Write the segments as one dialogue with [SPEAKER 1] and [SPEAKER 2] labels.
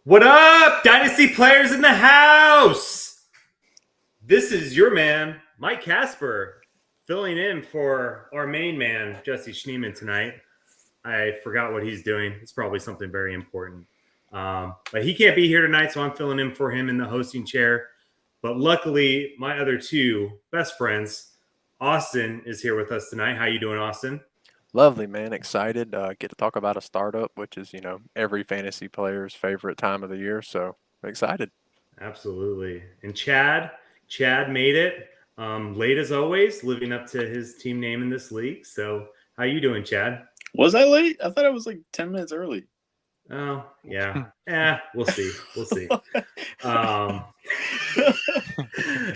[SPEAKER 1] What up, Dynasty players in the house? This is your man, Mike Casper, filling in for our main man, Jesse Schneeman, tonight. I forgot what he's doing. It's probably something very important. But he can't be here tonight, so I'm filling in for him in the hosting chair. But luckily, my other two best friends, Austin, is here with us tonight. How you doing, Austin?
[SPEAKER 2] Lovely, man. Excited. Get to talk about a startup, which is, every fantasy player's favorite time of the year. So excited.
[SPEAKER 1] Absolutely. And Chad made it late as always, living up to his team name in this league. So how you doing, Chad?
[SPEAKER 3] Was I late? I thought I was like 10 minutes early.
[SPEAKER 1] Oh, yeah. We'll see. We'll see. No,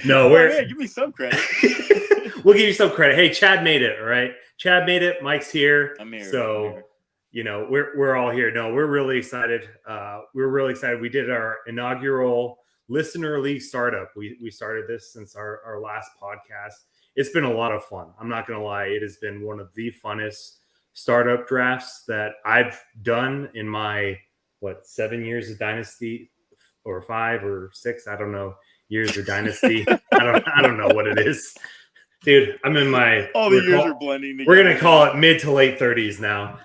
[SPEAKER 3] yeah, give me some credit.
[SPEAKER 1] We'll give you some credit. Hey, Chad made it, all right? Chad made it. Mike's here.
[SPEAKER 3] I'm here.
[SPEAKER 1] So, we're all here. No, we're really excited. We're really excited. We did our inaugural Listener League startup. We started this since our last podcast. It's been a lot of fun. I'm not going to lie. It has been one of the funnest startup drafts that I've done in my, 7 years of Dynasty, or 5 or 6, I don't know, years of Dynasty. I don't know what it is. Dude, I'm in my...
[SPEAKER 3] All the years are blending together.
[SPEAKER 1] We're going to call it mid to late 30s now.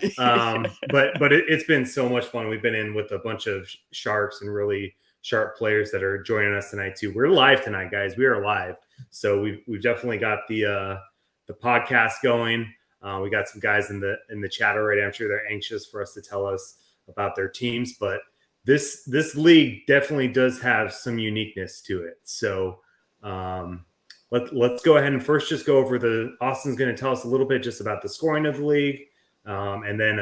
[SPEAKER 1] But it's been so much fun. We've been in with a bunch of sharks and really sharp players that are joining us tonight too. We're live tonight, guys. We are live. So we've definitely got the podcast going. We got some guys in the chat already. I'm sure they're anxious for us to tell us about their teams, but this league definitely does have some uniqueness to it. So let's go ahead and first just go over Austin's going to tell us a little bit just about the scoring of the league, and then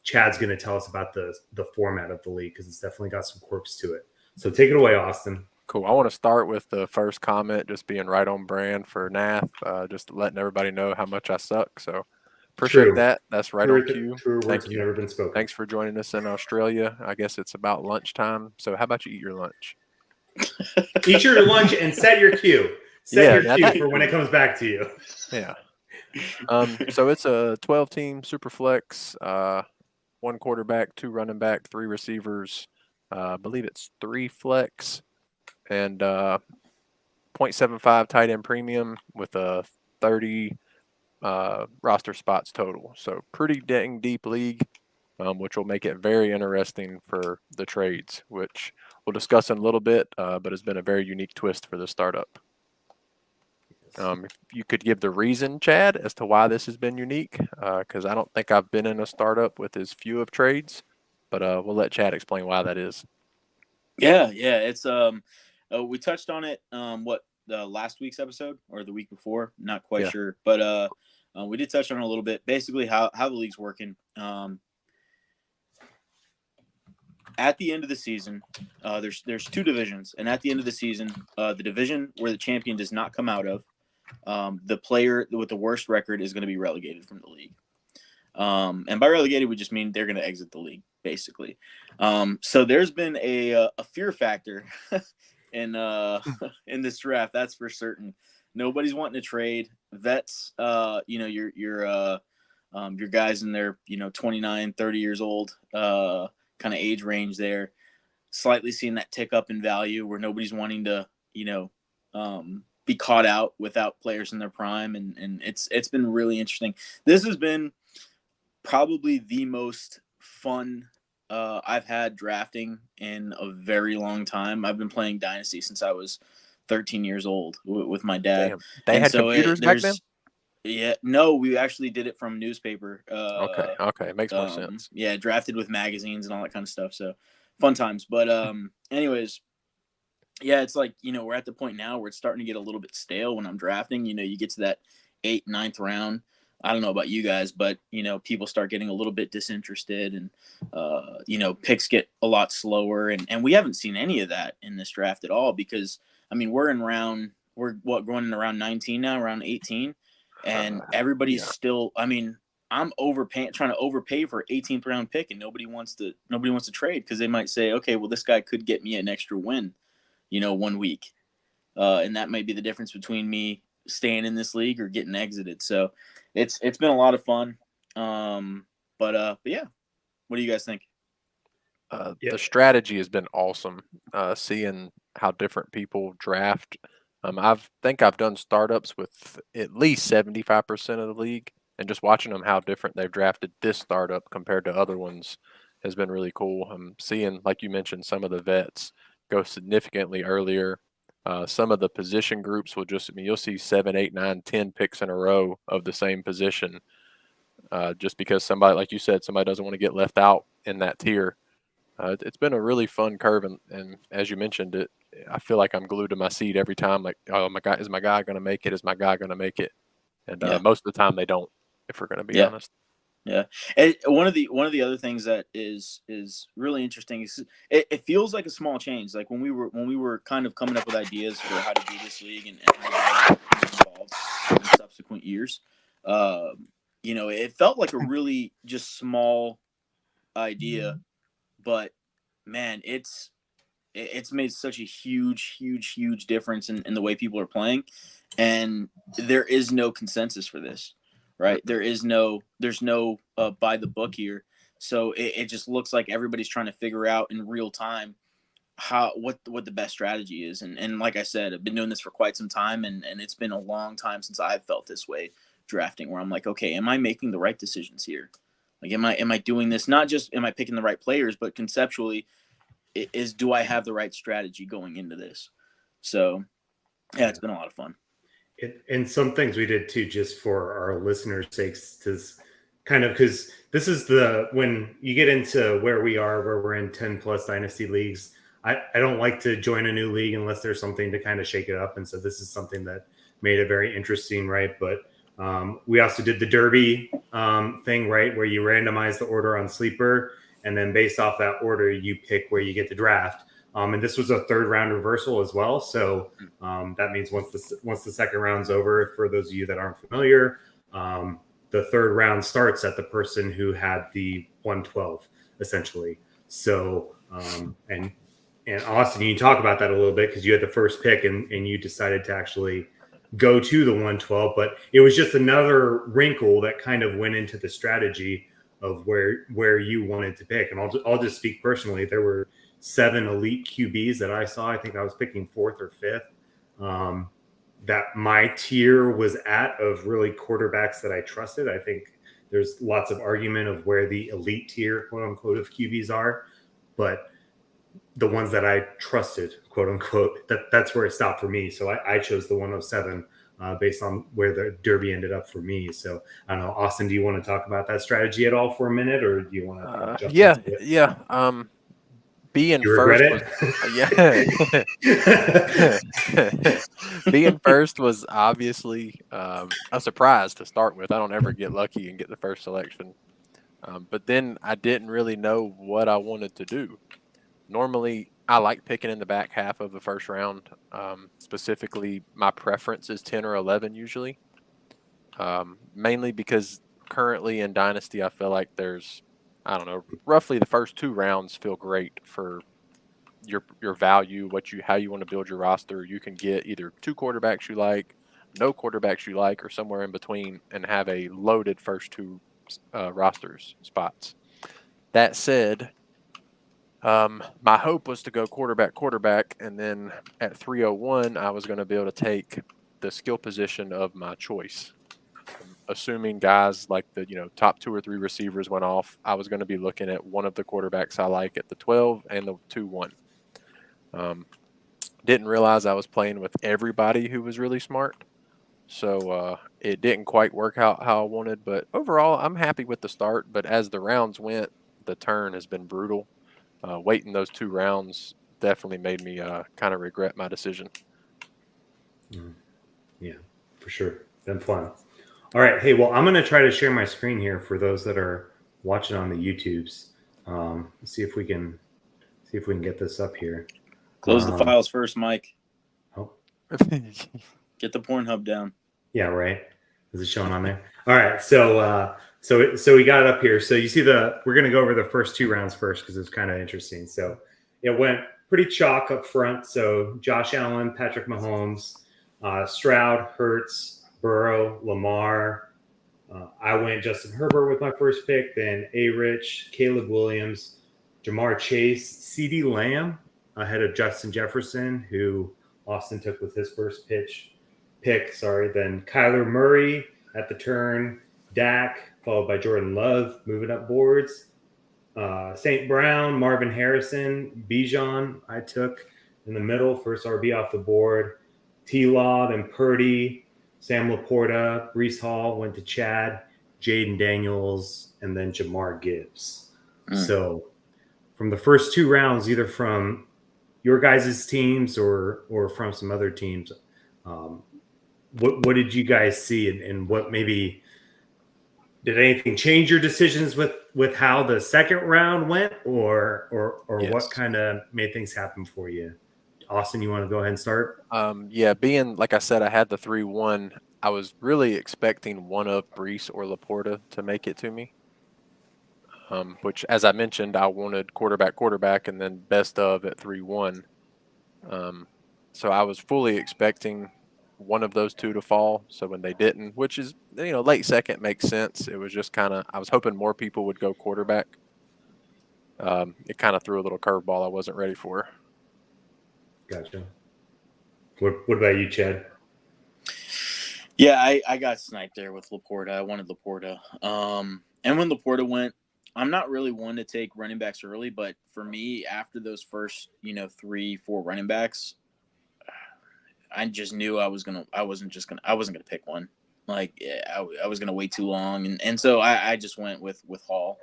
[SPEAKER 1] Chad's going to tell us about the format of the league because it's definitely got some quirks to it. So take it away, Austin.
[SPEAKER 2] Cool. I want to start with the first comment, just being right on brand for Nath, just letting everybody know how much I suck. So appreciate that. That's right on cue.
[SPEAKER 1] True words have never been spoken.
[SPEAKER 2] Thanks for joining us in Australia. I guess it's about lunchtime. So how about you eat your lunch?
[SPEAKER 1] Eat your lunch and set your cue. Set your cue for when it comes back to you.
[SPEAKER 2] Yeah. So it's a 12-team super flex, 1 quarterback, 2 running back, 3 receivers. I believe it's 3 flex and 0.75 tight end premium with a 30 roster spots total. So pretty dang deep league, which will make it very interesting for the trades, which we'll discuss in a little bit, but it's been a very unique twist for the startup. If you could give the reason, Chad, as to why this has been unique, because I don't think I've been in a startup with as few of trades, but we'll let Chad explain why that is.
[SPEAKER 3] Yeah, it's we touched on it last week's episode or the week before, not quite sure, but we did touch on it a little bit. Basically, how the league's working. At the end of the season, there's 2 divisions, and at the end of the season, the division where the champion does not come out of, the player with the worst record is going to be relegated from the league. And by relegated, we just mean they're going to exit the league, basically. So there's been a fear factor in this draft, that's for certain. Nobody's wanting to trade. Vets, your guys in their 29, 30 years old, kind of age range there, slightly seeing that tick up in value where nobody's wanting to, be caught out without players in their prime. And it's been really interesting. This has been probably the most fun I've had drafting in a very long time. I've been playing Dynasty since I was 13 years old with my dad.
[SPEAKER 2] Damn. They had computers back then?
[SPEAKER 3] Yeah, no, we actually did it from newspaper.
[SPEAKER 2] Okay, it makes more sense.
[SPEAKER 3] Yeah, drafted with magazines and all that kind of stuff. So fun times. But anyways, yeah, it's like, we're at the point now where it's starting to get a little bit stale when I'm drafting. You get to that 8th, 9th round. I don't know about you guys, but, people start getting a little bit disinterested and, picks get a lot slower. And we haven't seen any of that in this draft at all because, we're going in around 19 now, around 18. And everybody's still, I'm trying to overpay for 18th round pick, and nobody wants to trade because they might say, okay, well, this guy could get me an extra win, 1 week. And that might be the difference between me staying in this league or getting exited. So it's been a lot of fun. But yeah, what do you guys think?
[SPEAKER 2] The strategy has been awesome. Seeing how different people draft. I've done startups with at least 75% of the league, and just watching them how different they've drafted this startup compared to other ones has been really cool. I'm seeing, like you mentioned, some of the vets go significantly earlier. Some of the position groups will you'll see 7, 8, 9, 10 picks in a row of the same position, just because somebody, like you said, somebody doesn't want to get left out in that tier. It's been a really fun curve, and as you mentioned, I feel like I'm glued to my seat every time. Like, oh my God, is my guy going to make it? Is my guy going to make it? And most of the time they don't, if we're going to be honest.
[SPEAKER 3] Yeah, and one of the other things that is really interesting is it feels like a small change. Like when we were kind of coming up with ideas for how to do this league and how to get involved in subsequent years, it felt like a really just small idea, but man, it's made such a huge difference in the way people are playing, and there is no consensus for this. Right. There's no by the book here. So it just looks like everybody's trying to figure out in real time what the best strategy is. And like I said, I've been doing this for quite some time, and it's been a long time since I've felt this way drafting, where I'm like, okay, am I making the right decisions here? Like, am I doing this? Not just am I picking the right players, but conceptually do I have the right strategy going into this? So yeah, it's been a lot of fun.
[SPEAKER 1] And some things we did too, just for our listeners' sakes, because this is when you get into where we are, where we're in 10 plus dynasty leagues. I don't like to join a new league unless there's something to kind of shake it up. And so this is something that made it very interesting, right? But we also did the Derby thing, right? Where you randomize the order on Sleeper, and then based off that order, you pick where you get the draft. And this was a third round reversal as well. So that means once the second round's over, for those of you that aren't familiar, the third round starts at the person who had the 112, essentially. So, and Austin, you talk about that a little bit, because you had the first pick and you decided to actually go to the 112, but it was just another wrinkle that kind of went into the strategy of where you wanted to pick. And I'll just speak personally. There were 7 elite QBs that I saw. I think I was picking 4th or 5th. That my tier was at, of really quarterbacks that I trusted. I think there's lots of argument of where the elite tier, quote unquote, of QBs are, but the ones that I trusted, quote unquote, that's where it stopped for me. So I chose the 107 based on where the Derby ended up for me. So I don't know, Austin, do you want to talk about that strategy at all for a minute, or do you want to jump into it?
[SPEAKER 2] Yeah. Being
[SPEAKER 1] you
[SPEAKER 2] first being first was obviously a surprise to start with. I don't ever get lucky and get the first selection. But then I didn't really know what I wanted to do. Normally, I like picking in the back half of the first round. Specifically, my preference is 10 or 11 usually. Mainly because currently in Dynasty, I feel like there's, I don't know, roughly the first 2 rounds feel great for your value, how you want to build your roster. You can get either 2 quarterbacks you like, no quarterbacks you like, or somewhere in between, and have a loaded first 2 rosters spots. That said, my hope was to go quarterback, and then at 301, I was going to be able to take the skill position of my choice. Assuming guys like the top 2 or 3 receivers went off, I was going to be looking at one of the quarterbacks I like at the 12 and the 2-1. Didn't realize I was playing with everybody who was really smart, so it didn't quite work out how I wanted. But overall, I'm happy with the start. But as the rounds went, the turn has been brutal. Waiting those 2 rounds definitely made me kind of regret my decision.
[SPEAKER 1] Yeah, for sure. Been fun. All right. Hey, well, I'm going to try to share my screen here for those that are watching on the YouTubes. See if we can get this up here.
[SPEAKER 3] Close the files first, Mike.
[SPEAKER 1] Oh.
[SPEAKER 3] Get the Pornhub down.
[SPEAKER 1] Yeah, right. Is it showing on there? All right. So we got it up here. So you see we're going to go over the first 2 rounds first, because it's kind of interesting. So it went pretty chalk up front. So Josh Allen, Patrick Mahomes, Stroud, Hurts, Burrow, Lamar. I went Justin Herbert with my first pick, then A-Rich, Caleb Williams, Jamar Chase, CeeDee Lamb ahead of Justin Jefferson, who Austin took with his first pick. Then Kyler Murray at the turn, Dak, followed by Jordan Love, moving up boards. St. Brown, Marvin Harrison, Bijan, I took in the middle, first RB off the board. T-Law, then Purdy, Sam Laporta, Brees Hall went to Chad, Jaden Daniels, and then Jamar Gibbs. So from the first 2 rounds, either from your guys' teams or from some other teams, what did you guys see, and what maybe did anything change your decisions with how the second round went, or
[SPEAKER 2] Yes.
[SPEAKER 1] what kind of made things happen for you? Austin, you want to go ahead and start?
[SPEAKER 2] Yeah, being like I said, I had the 3-1. I was really expecting one of Brees or Laporta to make it to me. Which, as I mentioned, I wanted quarterback, and then best of at 3-1. So I was fully expecting one of those two to fall. So when they didn't, which is, late second makes sense. It was just kind of, I was hoping more people would go quarterback. It kind of threw a little curveball I wasn't ready for.
[SPEAKER 1] Gotcha. What about you, Chad?
[SPEAKER 3] Yeah, I got sniped there with Laporta. I wanted Laporta. And when Laporta went, I'm not really one to take running backs early, but for me, after those first, 3-4 running backs, I just knew I wasn't gonna pick one. Like, I was gonna wait too long, and so I just went with Hall,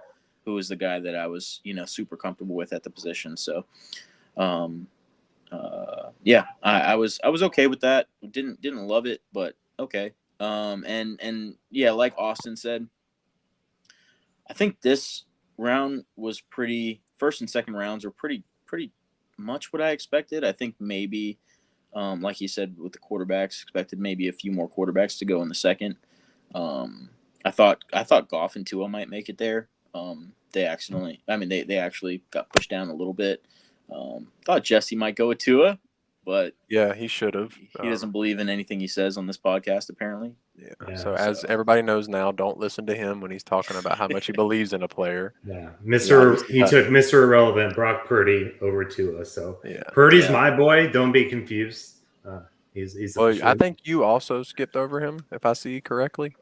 [SPEAKER 3] who was the guy that I was super comfortable with at the position. So, yeah, I was okay with that. Didn't love it, but okay. And yeah, like Austin said, I think this round was first and second rounds were pretty much what I expected. I think maybe, like he said, with the quarterbacks, expected maybe a few more quarterbacks to go in the second. I thought Goff and Tua might make it there. They actually got pushed down a little bit. Thought Jesse might go with Tua, but
[SPEAKER 2] yeah, he should have.
[SPEAKER 3] He doesn't believe in anything he says on this podcast, apparently.
[SPEAKER 2] Yeah. So as everybody knows now, don't listen to him when he's talking about how much he believes in a player.
[SPEAKER 1] Yeah, he took Mr. Irrelevant Brock Purdy over Tua. So Purdy's my boy. Don't be confused. He's
[SPEAKER 2] well, I think you also skipped over him, if I see correctly.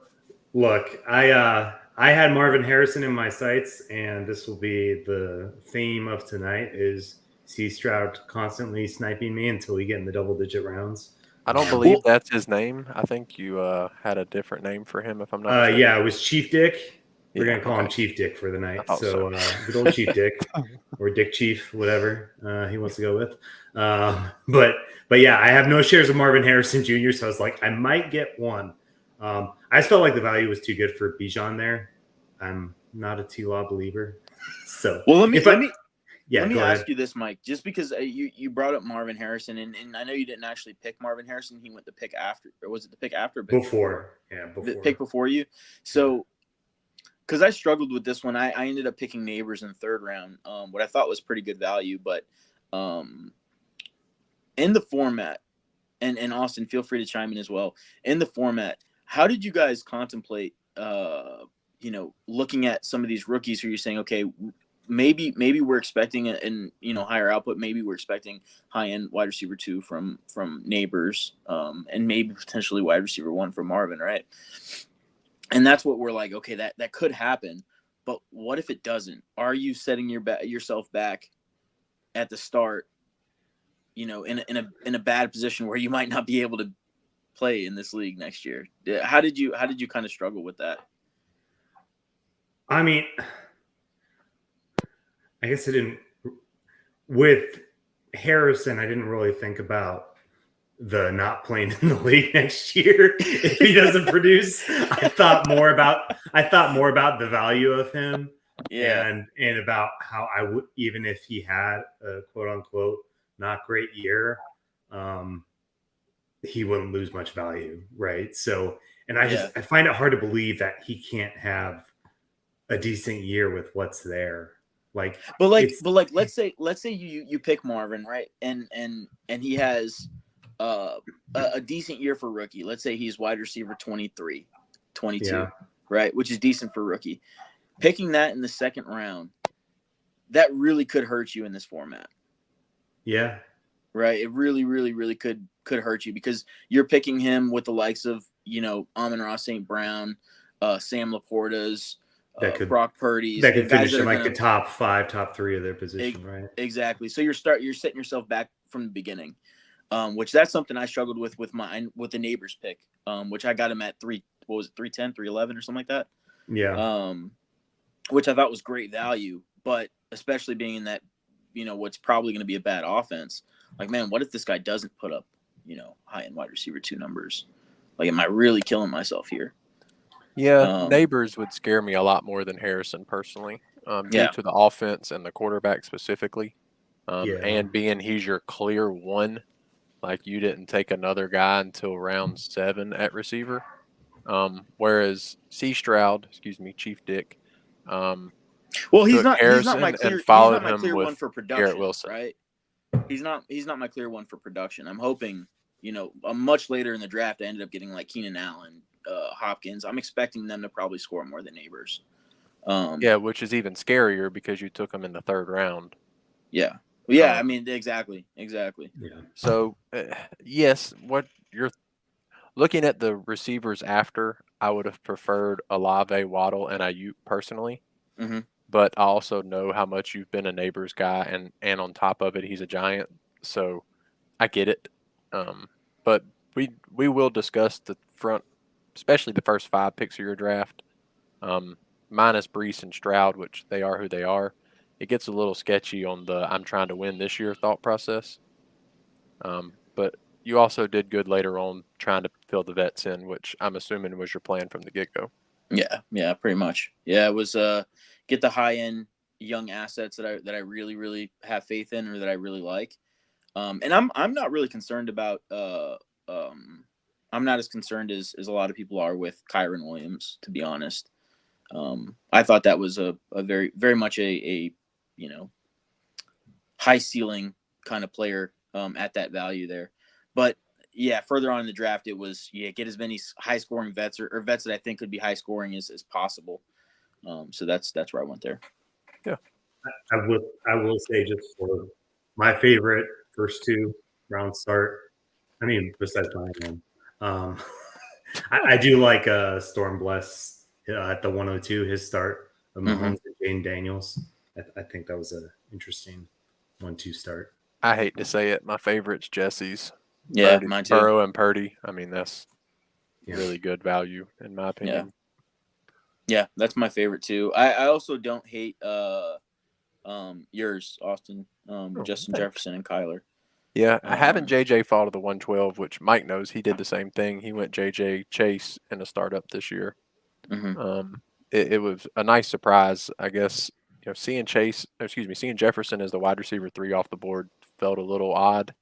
[SPEAKER 1] Look, I had Marvin Harrison in my sights, and this will be the theme of tonight: is C. Stroud constantly sniping me until we get in the double-digit rounds.
[SPEAKER 2] I don't believe that's his name. I think you had a different name for him, if I'm not mistaken.
[SPEAKER 1] Yeah, it was Chief Dick. We're going to call him Chief Dick for the night. So good old Chief Dick or Dick Chief, whatever he wants to go with. But yeah, I have no shares of Marvin Harrison Jr., so I was like, I might get one. I just felt like the value was too good for Bijan there. I'm not a T-Law believer. So
[SPEAKER 3] let me
[SPEAKER 1] ask
[SPEAKER 3] you this, Mike, just because you brought up Marvin Harrison, and I know you didn't actually pick Marvin Harrison. He went the pick after, or was it the pick after?
[SPEAKER 1] Before. Yeah, before.
[SPEAKER 3] The pick before you. So, because I struggled with this one, I ended up picking Neighbors in the third round, what I thought was pretty good value. But in the format, and Austin, feel free to chime in as well. In the format, how did you guys contemplate, looking at some of these rookies who you're saying, okay, maybe we're expecting higher output. Maybe we're expecting high-end wide receiver 2 from Neighbors, and maybe potentially wide receiver 1 from Marvin, right? And that's what we're like, okay, that could happen. But what if it doesn't? Are you setting yourself back at the start, in a bad position where you might not be able to play in this league next year? How did you kind of struggle with that?
[SPEAKER 1] I mean, I guess I didn't. With Harrison, I didn't really think about the not playing in the league next year if he doesn't produce. I thought more about the value of him, and about how I would, even if he had a quote unquote not great year, he wouldn't lose much value, right? So, and I find it hard to believe that he can't have a decent year with what's there. But
[SPEAKER 3] let's say you pick Marvin, right? And he has a decent year for rookie. Let's say he's wide receiver 23, 22, right? Which is decent for rookie. Picking that in the second round, that really could hurt you in this format.
[SPEAKER 1] Yeah.
[SPEAKER 3] Right. It really, really, really could hurt you because you're picking him with the likes of, Amon-Ra St. Brown, Sam Laporta's, Brock Purdy's.
[SPEAKER 1] That could
[SPEAKER 3] guys
[SPEAKER 1] finish in like
[SPEAKER 3] gonna,
[SPEAKER 1] the top 5, top 3 of their position, right?
[SPEAKER 3] Exactly. So you're setting yourself back from the beginning, which that's something I struggled with the neighbors pick, which I got him at 310, 311 or something like that.
[SPEAKER 1] Yeah.
[SPEAKER 3] Which I thought was great value, but especially being in that, what's probably going to be a bad offense. Like, man, what if this guy doesn't put up, high-end wide receiver 2 numbers? Like, am I really killing myself here?
[SPEAKER 2] Yeah, Neighbors would scare me a lot more than Harrison personally, due to the offense and the quarterback specifically, and being he's your clear one. Like, you didn't take another guy until round 7 at receiver. Whereas Chief Dick,
[SPEAKER 3] well, he's not my clear one for production,
[SPEAKER 2] Wilson.
[SPEAKER 3] right? He's not my clear one for production. I'm hoping, much later in the draft, I ended up getting like Keenan Allen, Hopkins. I'm expecting them to probably score more than Neighbors.
[SPEAKER 2] Which is even scarier because you took them in the 3rd round.
[SPEAKER 3] Yeah. I mean, exactly. Yeah.
[SPEAKER 2] So, yes, what you're looking at the receivers after, I would have preferred Olave, Waddle, and Ayuk personally.
[SPEAKER 3] Mm-hmm.
[SPEAKER 2] But I also know how much you've been a Neighbors guy, and on top of it, he's a Giant, so I get it. But we will discuss the front, especially the first 5 picks of your draft, minus Brees and Stroud, which they are who they are. It gets a little sketchy on the I'm trying to win this year thought process. But you also did good later on trying to fill the vets in, which I'm assuming was your plan from the get-go.
[SPEAKER 3] Yeah, pretty much. Yeah, it was get the high-end young assets that I really, really have faith in or that I really like. And I'm not really concerned about I'm not as concerned as a lot of people are with Kyron Williams, to be honest. I thought that was a very, very much a high ceiling kind of player at that value there. But yeah, further on in the draft, it was get as many high scoring vets or vets that I think could be high scoring as possible. So that's where I went there.
[SPEAKER 2] Yeah,
[SPEAKER 1] I will say just for my favorite first 2 round start. I mean, besides mine, I do like Storm Bless at the 102. His start of Mahomes and Jane Daniels. I think that was an interesting 1-2 start.
[SPEAKER 2] I hate to say it, my favorite's Jesse's.
[SPEAKER 3] Yeah, mine too.
[SPEAKER 2] Burrow and Purdy. I mean, that's really good value in my opinion.
[SPEAKER 3] Yeah, that's my favorite too. I also don't hate yours, Austin, Justin Jefferson and Kyler.
[SPEAKER 2] Yeah, having JJ fall to the 112, which Mike knows, he did the same thing. He went JJ Chase in a startup this year. It was a nice surprise, I guess. Seeing Jefferson as the wide receiver 3 off the board felt a little odd.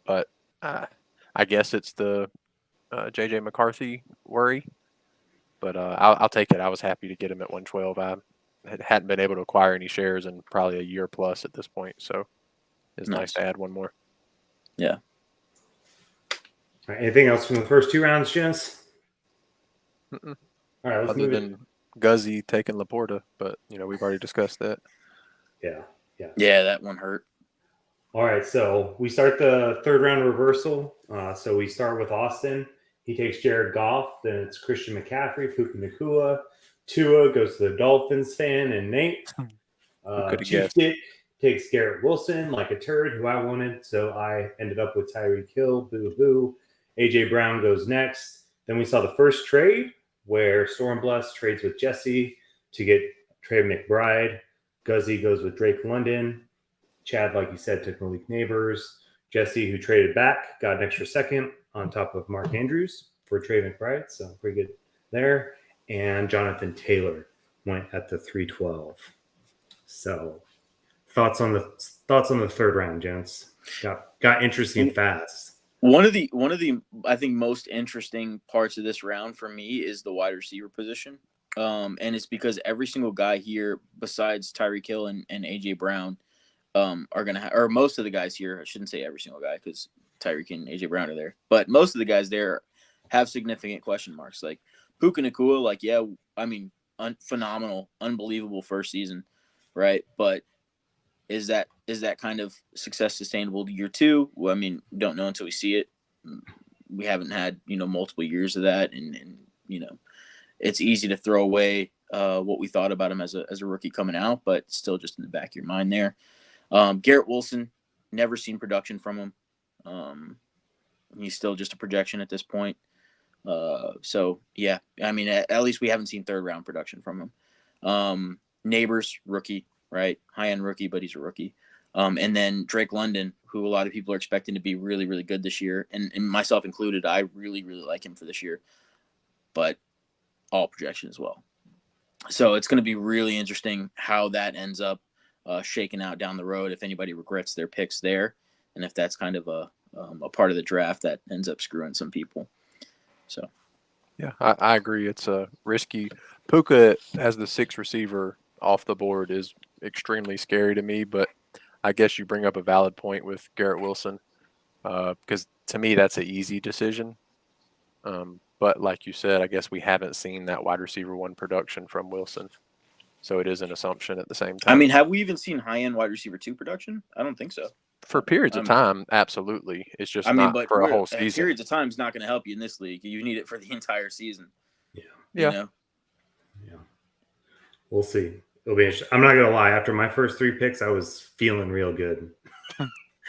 [SPEAKER 2] But I guess it's the JJ McCarthy worry. But I'll take it. I was happy to get him at 112. I hadn't been able to acquire any shares in probably a year plus at this point, so it's nice to add one more.
[SPEAKER 3] Yeah.
[SPEAKER 1] All right, anything else from the first 2 rounds, gents?
[SPEAKER 2] All
[SPEAKER 1] right, let's
[SPEAKER 2] Other than Guzzi taking Laporta, but we've already discussed that.
[SPEAKER 1] Yeah,
[SPEAKER 3] that one hurt.
[SPEAKER 1] All right, so we start the 3rd round reversal. So we start with Austin. He takes Jared Goff. Then it's Christian McCaffrey, Puka Nacua. Tua goes to the Dolphins fan, and Nate. Chief Dick takes Garrett Wilson like a turd, who I wanted. So I ended up with Tyreek Hill. Boo hoo. AJ Brown goes next. Then we saw the first trade where Stormbless trades with Jesse to get Trey McBride. Guzzi goes with Drake London. Chad, like you said, took Malik Neighbors. Jesse, who traded back, got an extra second on top of Mark Andrews for Trey McBride. So pretty good there. And Jonathan Taylor went at the 312. So thoughts on the 3rd round, gents? Got interesting fast.
[SPEAKER 3] One of the I think most interesting parts of this round for me is the wide receiver position. And it's because every single guy here, besides Tyreek Hill and AJ Brown, are gonna or most of the guys here. I shouldn't say every single guy because Tyreek and AJ Brown are there, but most of the guys there have significant question marks. Like Puka Nacua, phenomenal, unbelievable first season, right? But is that kind of success sustainable to year two? Well, I mean, we don't know until we see it. We haven't had, multiple years of that, and it's easy to throw away what we thought about him as a rookie coming out, but still just in the back of your mind there. Garrett Wilson, never seen production from him. He's still just a projection at this point. So yeah, I mean, at least we haven't seen third round production from him. Neighbors, rookie, right? High end rookie, but he's a rookie. And then Drake London, who a lot of people are expecting to be really, really good this year, and myself included. I really, really like him for this year, but all projection as well. So it's going to be really interesting how that ends up shaking out down the road. If anybody regrets their picks there, and if that's kind of a part of the draft that ends up screwing some people. So,
[SPEAKER 2] yeah, I agree. It's a risky. Puka as the sixth receiver off the board is extremely scary to me, but I guess you bring up a valid point with Garrett Wilson because to me that's an easy decision. But like you said, I guess we haven't seen that wide receiver one production from Wilson, so it is an assumption at the same time.
[SPEAKER 3] I mean, have we even seen high end wide receiver two production? I don't think so.
[SPEAKER 2] For periods of time, absolutely. It's just not for a whole season.
[SPEAKER 3] Periods of time is not going to help you in this league. You need it for the entire season.
[SPEAKER 1] Yeah.
[SPEAKER 2] Yeah.
[SPEAKER 1] Yeah. We'll see. It'll be interesting. I'm not going to lie. After my first three picks, I was feeling real good.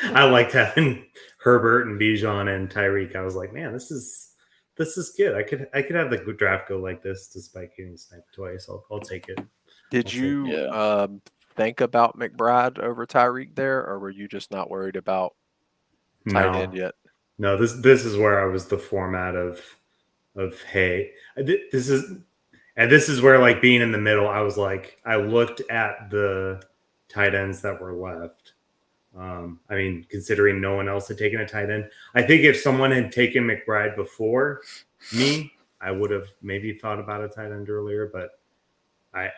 [SPEAKER 1] I liked having Herbert and Bijan and Tyreek. I was like, man, this is good. I could have the draft go like this despite getting sniped twice. I'll take it.
[SPEAKER 2] Did you think about McBride over Tyreek there, or were you just not worried about tight end yet?
[SPEAKER 1] No, this is where I was the format of hey, this is where like being in the middle, I was like, I looked at the tight ends that were left. I mean, considering no one else had taken a tight end, I think if someone had taken McBride before me, I would have maybe thought about a tight end earlier, but I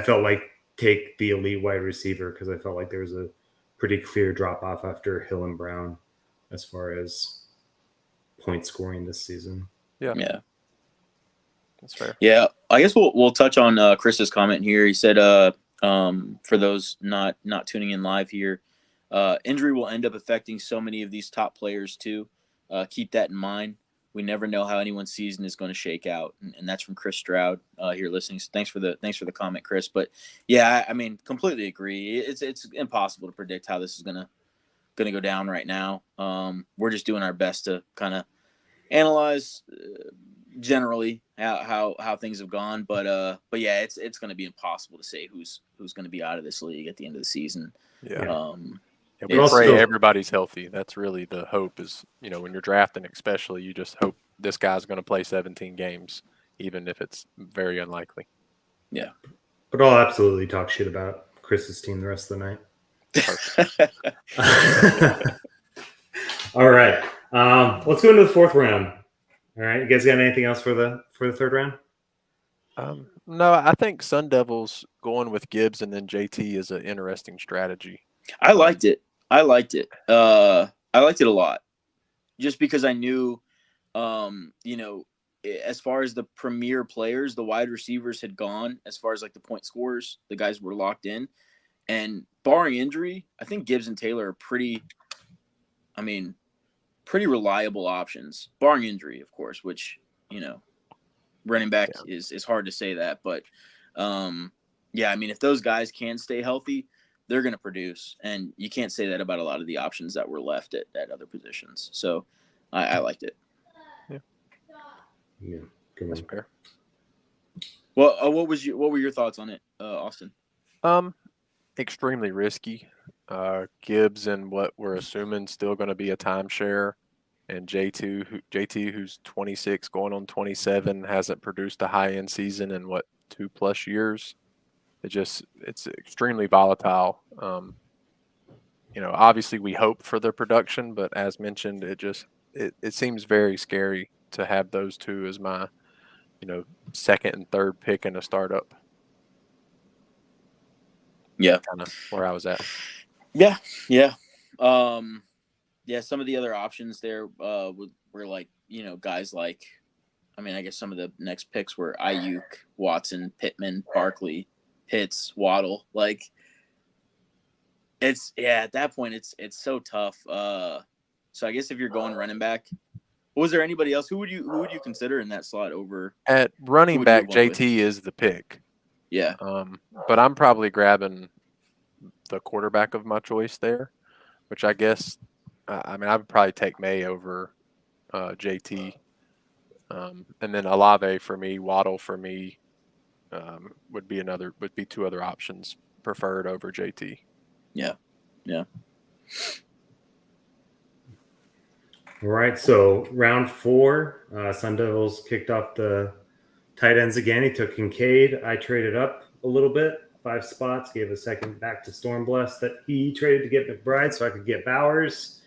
[SPEAKER 1] felt like take the elite wide receiver because I felt like there was a pretty clear drop off after Hill and Brown as far as point scoring this season.
[SPEAKER 2] Yeah.
[SPEAKER 3] That's fair. Yeah, I guess we'll touch on Chris's comment here. He said, for those not tuning in live here, injury will end up affecting so many of these top players too. Keep that in mind. We never know how anyone's season is going to shake out, and that's from Chris Stroud here listening. So thanks for the comment, Chris. But yeah, I mean, completely agree. It's impossible to predict how this is gonna go down right now. We're just doing our best to kind of analyze generally how things have gone. But yeah, it's going to be impossible to say who's going to be out of this league at the end of the season.
[SPEAKER 2] Yeah. We pray everybody's healthy. That's really the hope is, when you're drafting especially, you just hope this guy's going to play 17 games, even if it's very unlikely.
[SPEAKER 3] Yeah.
[SPEAKER 1] But I'll absolutely talk shit about Chris's team the rest of the night. All right. Let's go into the fourth round. All right. You guys got anything else for the third round?
[SPEAKER 2] No, I think Sun Devils going with Gibbs and then JT is an interesting strategy.
[SPEAKER 3] I liked it. I liked it a lot, just because I knew, as far as the premier players, the wide receivers had gone. As far as like the point scorers, the guys were locked in, and barring injury, I think Gibbs and Taylor are pretty reliable options. Barring injury, of course, which running back is hard to say that, but yeah, I mean, if those guys can stay healthy, they're going to produce, and you can't say that about a lot of the options that were left at other positions. So I liked it.
[SPEAKER 1] Yeah, good.
[SPEAKER 2] That's fair.
[SPEAKER 3] Well, what were your thoughts on it, Austin?
[SPEAKER 2] Extremely risky. Gibbs and what we're assuming still going to be a timeshare, and JT, who's 26 going on 27, hasn't produced a high end season in 2+ years. It's extremely volatile. Obviously we hope for the production, but as mentioned, it seems very scary to have those two as my, second and third pick in a startup.
[SPEAKER 3] Yeah.
[SPEAKER 2] Kind of where I was at.
[SPEAKER 3] Yeah. Yeah. Some of the other options there were like, guys like, I mean, I guess some of the next picks were Ayuk, Watson, Pittman, Barkley, Pitts, Waddle. Like at that point it's so tough. So I guess if you're going running back, was there anybody else? Who would you consider in that slot over
[SPEAKER 2] At running back, JT is the pick.
[SPEAKER 3] Yeah.
[SPEAKER 2] But I'm probably grabbing the quarterback of my choice there, which I guess I would probably take May over JT. And then Olave for me, Waddle for me would be two other options preferred over JT.
[SPEAKER 3] Yeah.
[SPEAKER 1] All right, so round 4, Sun Devils kicked off the tight ends again. He took Kincaid. I traded up a little bit, 5 spots, gave a second back to Stormbless that he traded to get McBride so I could get Bowers.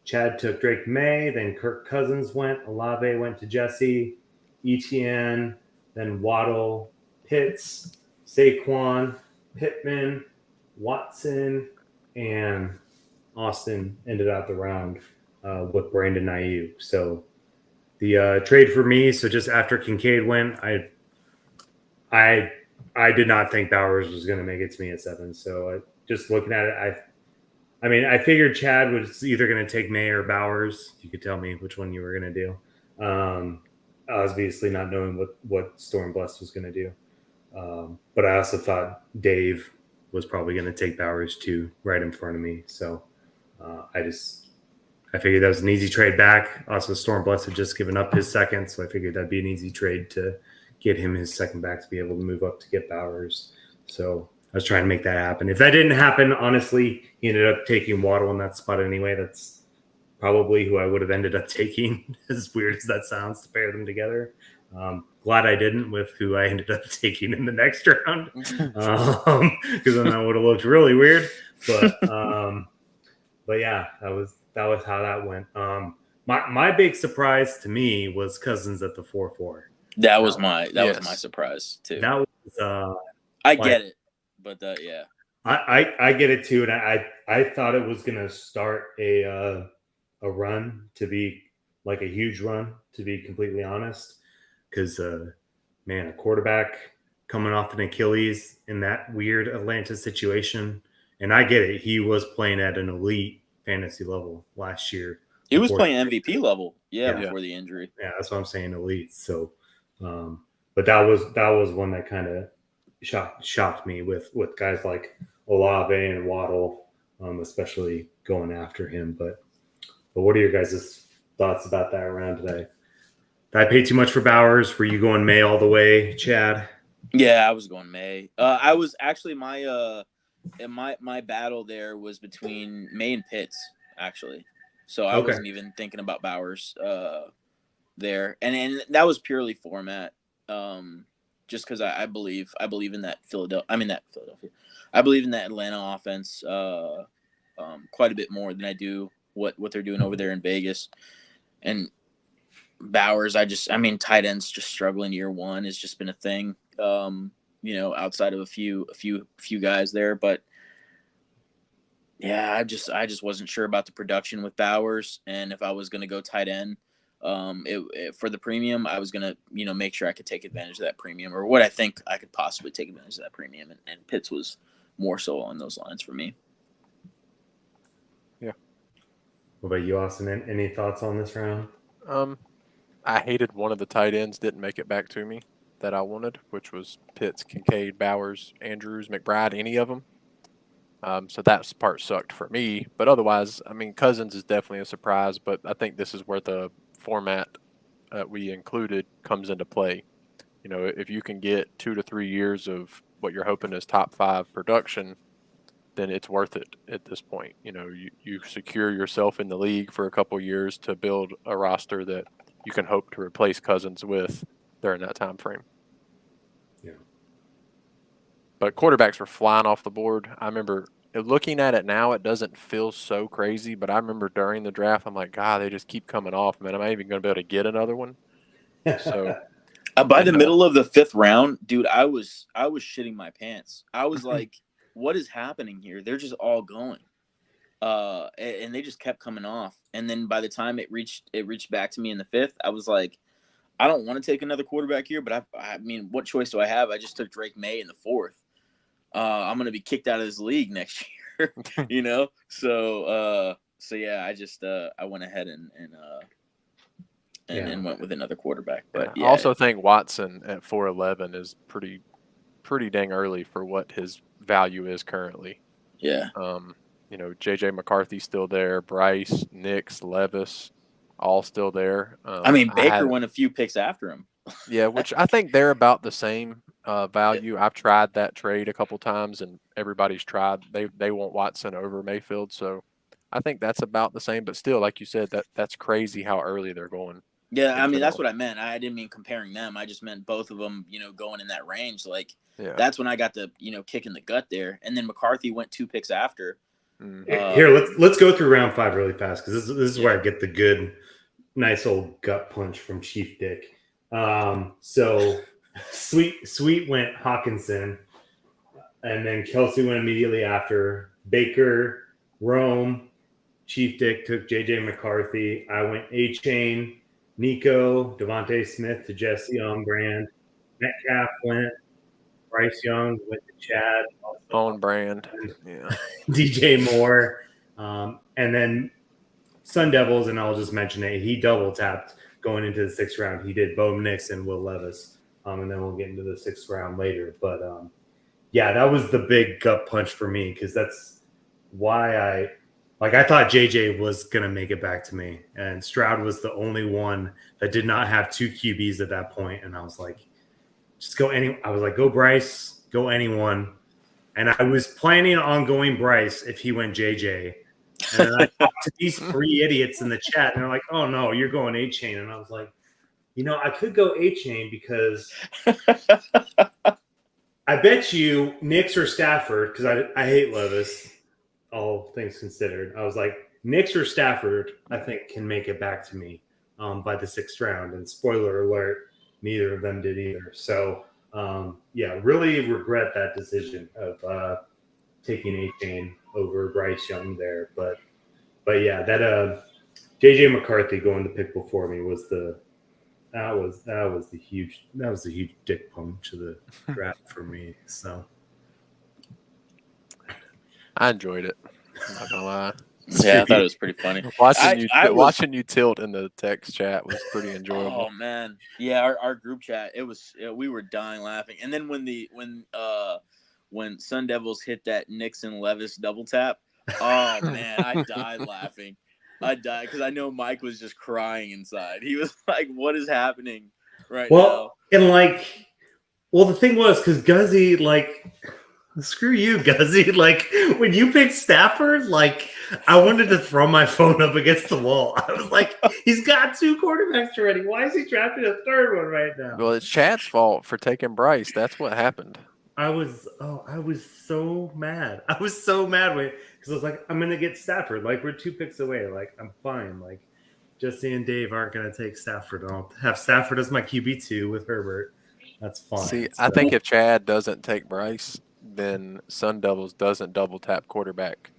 [SPEAKER 1] Chad took Drake May, then Kirk Cousins went. Olave went to Jesse, Etienne, then Waddle, Pitts, Saquon, Pittman, Watson, and Austin ended out the round with Brandon Ayuk. So the trade for me, so just after Kincaid went, I did not think Bowers was going to make it to me at 7. So just looking at it, I figured Chad was either going to take May or Bowers. You could tell me which one you were going to do. Obviously not knowing what Stormbless was going to do. But I also thought Dave was probably going to take Bowers too, right in front of me. So I figured that was an easy trade back. Also, Stormbless had just given up his second, so I figured that'd be an easy trade to get him his second back to be able to move up to get Bowers. So I was trying to make that happen. If that didn't happen, honestly, he ended up taking Waddle in that spot anyway. That's probably who I would have ended up taking, as weird as that sounds, to pair them together. Glad I didn't with who I ended up taking in the next round, because then that would have looked really weird. But yeah, that was how that went. My big surprise to me was Cousins at the 4-4.
[SPEAKER 3] That was my surprise too.
[SPEAKER 1] That was
[SPEAKER 3] I get it, but yeah.
[SPEAKER 1] I get it too, and I thought it was gonna start a run, to be like a huge run, to be completely honest, because man, a quarterback coming off an Achilles in that weird Atlanta situation, and I get it, he was playing at an elite fantasy level last year.
[SPEAKER 3] He was playing MVP level, before the injury.
[SPEAKER 1] Yeah, that's what I'm saying, elite. So, but that was one that kind of shocked me with guys like Olave and Waddle, especially going after him. But what are your guys' thoughts about that round today? Did I pay too much for Bowers? Were you going May all the way, Chad?
[SPEAKER 3] Yeah, I was going May. I was actually my battle there was between May and Pitts, actually. So I wasn't even thinking about Bowers there, and that was purely format. Just because I believe in that I believe in that Atlanta offense quite a bit more than I do what they're doing over there in Vegas. And Bowers, tight ends just struggling year one has just been a thing. Outside of a few guys there, but yeah, I just wasn't sure about the production with Bowers, and if I was going to go tight end, for the premium, I was going to make sure I could take advantage of that premium, or what I think I could possibly take advantage of that premium, and Pitts was more so on those lines for me.
[SPEAKER 1] Yeah. What about you, Austin? Any thoughts on this round?
[SPEAKER 2] I hated one of the tight ends didn't make it back to me that I wanted, which was Pitts, Kincaid, Bowers, Andrews, McBride, any of them. So that part sucked for me. But otherwise, Cousins is definitely a surprise, but I think this is where the format we included comes into play. If you can get 2 to 3 years of what you're hoping is top 5 production, then it's worth it at this point. You secure yourself in the league for a couple years to build a roster that you can hope to replace Cousins with during that time frame.
[SPEAKER 1] Yeah.
[SPEAKER 2] But quarterbacks were flying off the board. I remember looking at it now, it doesn't feel so crazy, but I remember during the draft, I'm like, God, they just keep coming off, man. Am I even going to be able to get another one? So
[SPEAKER 3] by the middle of the 5th round, dude, I was shitting my pants. I was like, what is happening here? They're just all going. And they just kept coming off. And then by the time it reached back to me in the 5th, I was like, I don't want to take another quarterback here, but what choice do I have? I just took Drake May in the 4th. I'm gonna be kicked out of this league next year. So yeah, I just I went ahead and went with another quarterback. But
[SPEAKER 2] I also think Watson at 4'11" is pretty dang early for what his value is currently.
[SPEAKER 3] Yeah.
[SPEAKER 2] JJ McCarthy's still there, Bryce, Nix, Levis, all still there.
[SPEAKER 3] I mean, Baker went a few picks after him.
[SPEAKER 2] Yeah, which I think they're about the same value. I've tried that trade a couple times, and everybody's tried. They want Watson over Mayfield, so I think that's about the same. But still, like you said, that's crazy how early they're going.
[SPEAKER 3] Yeah, I mean, that's what I meant. I didn't mean comparing them. I just meant both of them, going in that range. Like, that's when I got the, kick in the gut there. And then McCarthy went 2 picks after.
[SPEAKER 1] Here, let's go through round 5 really fast, because this is where I get the good, nice old gut punch from Chief Dick. So Sweet went Hawkinson, and then Kelsey went immediately after. Baker, Rome, Chief Dick took JJ McCarthy. I went A-Chain, Nico, Devontae Smith to Jesse on brand. Metcalf went. Bryce Young went to Chad.
[SPEAKER 2] On brand. Yeah.
[SPEAKER 1] DJ Moore. And then Sun Devils, and I'll just mention it, he double tapped going into the 6th round. He did Bo Nix and Will Levis. And then we'll get into the 6th round later. But that was the big gut punch for me, because that's why I thought JJ was going to make it back to me. And Stroud was the only one that did not have 2 QBs at that point. And I was like, just go go Bryce, go anyone. And I was planning on going Bryce if he went JJ. And then I talked to these 3 idiots in the chat, and they're like, oh, no, you're going A-Chain. And I was like, I could go A-Chain, because I bet you Nix or Stafford, because I hate Levis, all things considered. I was like, Nix or Stafford, I think, can make it back to me by the 6th round. And spoiler alert, neither of them did either. So, really regret that decision of taking A-Chain over Bryce Young there. But yeah, that JJ McCarthy going to pick before me was the huge dick punch of the draft for me. So
[SPEAKER 2] I enjoyed it. I'm not gonna lie.
[SPEAKER 3] Yeah, I thought it was pretty funny.
[SPEAKER 2] Watching you tilt in the text chat was pretty enjoyable.
[SPEAKER 3] Oh man, yeah, our group chat, we were dying laughing. And then when Sun Devils hit that Nixon Levis double tap, oh man, I died laughing. I died because I know Mike was just crying inside. He was like, "What is happening right now?"
[SPEAKER 1] And the thing was, because Guzzy, screw you, Guzzy. When you picked Stafford, I wanted to throw my phone up against the wall. I was like, he's got 2 quarterbacks already. Why is he drafting a 3rd one right now?
[SPEAKER 2] Well, it's Chad's fault for taking Bryce. That's what happened.
[SPEAKER 1] I was so mad. I was so mad because I was like, I'm gonna get Stafford. We're 2 picks away. I'm fine. Jesse and Dave aren't gonna take Stafford. I'll have Stafford as my QB2 with Herbert. That's fine.
[SPEAKER 2] See, I think if Chad doesn't take Bryce, then Sun Devils doesn't double tap quarterback,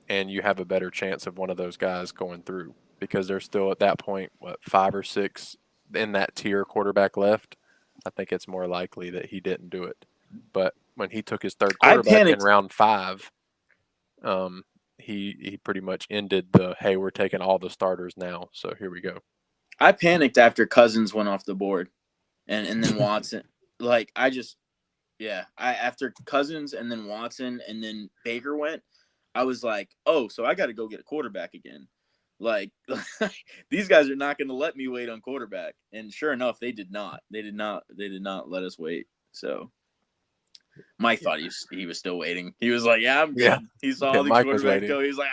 [SPEAKER 2] and you have a better chance of one of those guys going through, because there's still at that point 5 or 6 in that tier quarterback left. I think it's more likely that he didn't do it. But when he took his 3rd quarterback in round 5, he pretty much ended the, hey, we're taking all the starters now, so here we go.
[SPEAKER 3] I panicked after Cousins went off the board, and then Watson. After Cousins and then Watson and then Baker went, I was like, oh, so I got to go get a quarterback again. These guys are not going to let me wait on quarterback. And sure enough, they did not. They did not let us wait. So Mike thought he was still waiting. He was like, yeah, I'm good. Yeah. He saw all these quarterbacks go. He was like,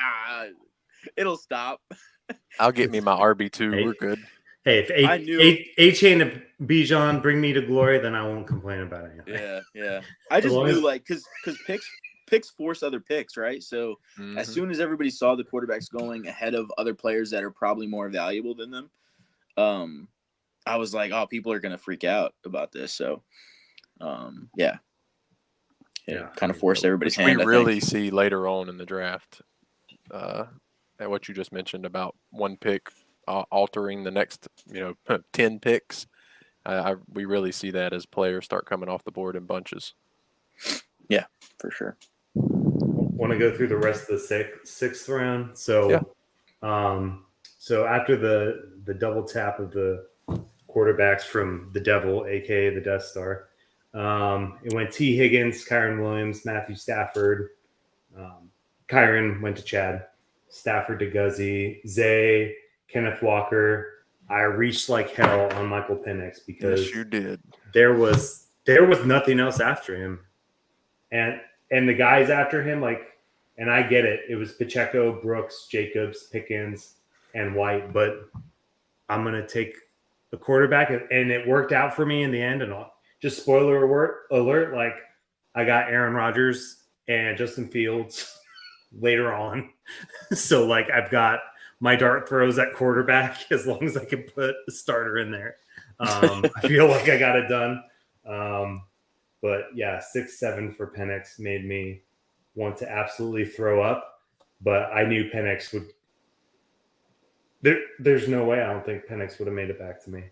[SPEAKER 3] it'll stop.
[SPEAKER 2] I'll get me my RB2. Hey, we're good.
[SPEAKER 1] Hey, if A-Chain and Bijan bring me to glory, then I won't complain about it.
[SPEAKER 3] Yeah. I just knew, because picks force other picks, right? So as soon as everybody saw the quarterbacks going ahead of other players that are probably more valuable than them, I was like, oh, people are going to freak out about this. So, kind of forced everybody's hand.
[SPEAKER 2] We really see later on in the draft, at what you just mentioned about 1 pick altering the next 10 picks. We really see that as players start coming off the board in bunches.
[SPEAKER 3] for sure.
[SPEAKER 1] Want to go through the rest of the sixth round? So, so after the double tap of the quarterbacks from the Devil, aka the Death Star, it went T. Higgins, Kyron Williams, Matthew Stafford. Kyron went to Chad, Stafford to Guzzy, Zay, Kenneth Walker. I reached like hell on Michael Penix because
[SPEAKER 2] Yes, you did.
[SPEAKER 1] there was nothing else after him, and the guys after him, like, and I get it. It was Pacheco, Brooks, Jacobs, Pickens, and White, but I'm gonna take the quarterback, and it worked out for me in the end. And just spoiler alert, like I got Aaron Rodgers and Justin Fields later on, so like I've got my dart throws at quarterback as long as I can put a starter in there. I feel like I got it done. But yeah, 6-7 for Penix made me want to absolutely throw up. But I knew Penix would. There's no way I don't think Penix would have made it back to me.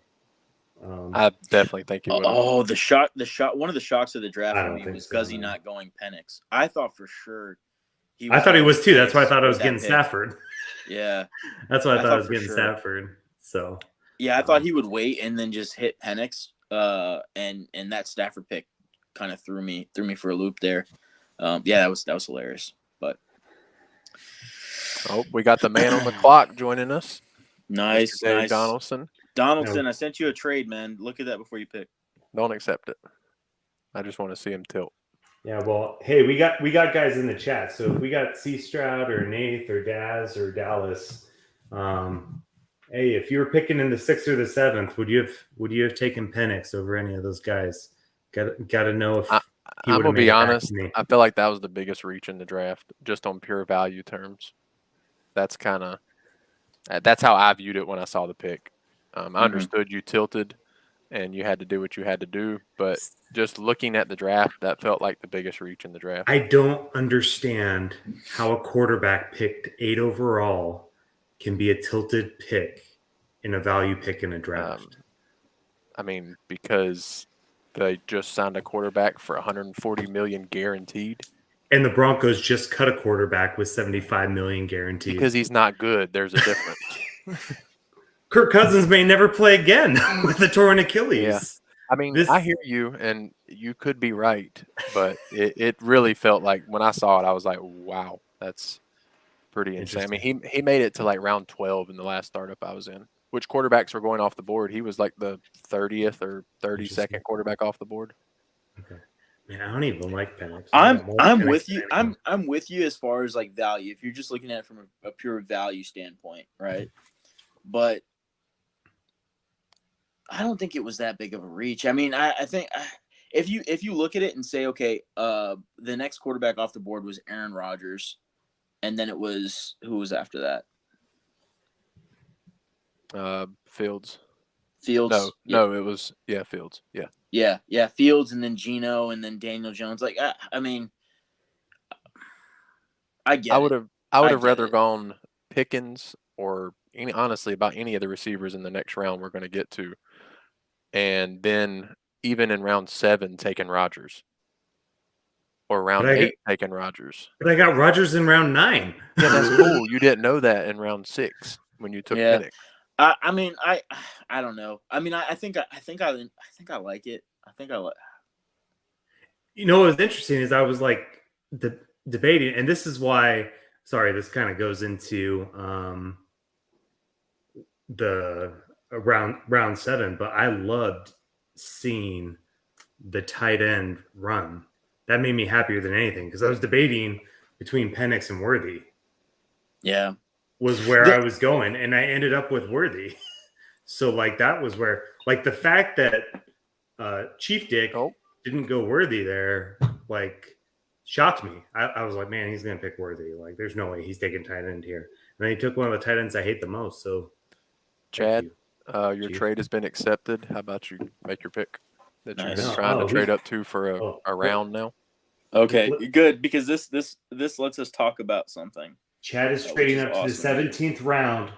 [SPEAKER 2] I definitely think he would.
[SPEAKER 3] Oh, the shot. One of the shocks of the draft
[SPEAKER 1] I
[SPEAKER 3] for
[SPEAKER 1] don't
[SPEAKER 3] me
[SPEAKER 1] think
[SPEAKER 3] was
[SPEAKER 1] so,
[SPEAKER 3] Guzzy
[SPEAKER 1] no.
[SPEAKER 3] not going Penix. I thought for sure
[SPEAKER 1] I thought he
[SPEAKER 3] going
[SPEAKER 1] was too. That's why I
[SPEAKER 3] Penix
[SPEAKER 1] thought I was
[SPEAKER 3] with that
[SPEAKER 1] getting
[SPEAKER 3] pick.
[SPEAKER 1] Stafford.
[SPEAKER 3] Yeah,
[SPEAKER 1] That's why I thought I was
[SPEAKER 3] for
[SPEAKER 1] getting
[SPEAKER 3] sure.
[SPEAKER 1] Stafford. So
[SPEAKER 3] yeah, I thought he would wait and then just hit Penix. And that Stafford pick kind of threw me for a loop there. Yeah, that was hilarious. But
[SPEAKER 2] we got the man on the clock joining us.
[SPEAKER 3] nice,
[SPEAKER 2] Mr. Dave
[SPEAKER 3] nice.
[SPEAKER 2] Donaldson.
[SPEAKER 3] Donaldson, I sent you a trade, man. Look at that before you pick.
[SPEAKER 2] Don't accept it. I just want to see him tilt.
[SPEAKER 1] yeah, well, hey, we got guys in the chat. So if we got C Stroud or Nath or Daz or Dallas, hey, if you were picking in the 6th or the 7th, would you have taken Penix over any of those guys? Got to know if he
[SPEAKER 2] I'm
[SPEAKER 1] would
[SPEAKER 2] gonna
[SPEAKER 1] have made
[SPEAKER 2] be
[SPEAKER 1] it back
[SPEAKER 2] honest.
[SPEAKER 1] to me.
[SPEAKER 2] I feel like that was the biggest reach in the draft, just on pure value terms. That's how I viewed it when I saw the pick. I understood you tilted, and you had to do what you had to do, but just looking at the draft, that felt like the biggest reach in the draft.
[SPEAKER 1] I don't understand how a quarterback picked 8 overall can be a tilted pick in a value pick in a draft.
[SPEAKER 2] I mean, because they just signed a quarterback for $140 million guaranteed.
[SPEAKER 1] And the Broncos just cut a quarterback with $75 million guaranteed.
[SPEAKER 2] Because he's not good. There's a difference.
[SPEAKER 1] Kirk Cousins may never play again with a torn Achilles.
[SPEAKER 2] Yeah. I mean, I hear you, and you could be right, but it really felt like when I saw it, I was like, wow, that's pretty insane. I mean, he made it to like round 12 in the last startup I was in, which quarterbacks were going off the board. He was like the 30th or 32nd quarterback off the board.
[SPEAKER 1] Okay. Man, I don't even like Penix.
[SPEAKER 3] I'm with you. I'm with you as far as like value. If you're just looking at it from a pure value standpoint, right? But I don't think it was that big of a reach. I mean, I think if you look at it and say, okay, the next quarterback off the board was Aaron Rodgers, and then it was who was after
[SPEAKER 2] that? Fields.
[SPEAKER 3] Fields.
[SPEAKER 2] No, it was Fields.
[SPEAKER 3] Yeah, Fields, and then Geno, and then Daniel Jones. Like, I mean, I would
[SPEAKER 2] have rather gone Pickens or honestly about any of the receivers in the next round we're going to get to, and then even in round 7 taking Rodgers, or round 8 taking Rodgers.
[SPEAKER 1] But I got Rodgers in round 9.
[SPEAKER 2] Yeah, that's cool. You didn't know that in round 6 when you took Penix.
[SPEAKER 3] I mean, I don't know. I mean, I think I like it. I think I like.
[SPEAKER 1] You know what was interesting is I was like debating, and this is why. Sorry, this kind of goes into the round 7, but I loved seeing the tight end run. That made me happier than anything because I was debating between Penix and Worthy.
[SPEAKER 3] Yeah.
[SPEAKER 1] Was where I was going, and I ended up with Worthy. So like that was where, like, the fact that Chief Dick didn't go Worthy there, like, shocked me. I was like, man, he's gonna pick Worthy. Like, there's no way he's taking tight end here. And then he took one of the tight ends I hate the most. So,
[SPEAKER 2] Chad, your trade has been accepted. How about you make your pick that you've been trying to trade up to for a round now?
[SPEAKER 3] Okay, good, because this lets us talk about something.
[SPEAKER 1] Chad is trading up to the 17th round,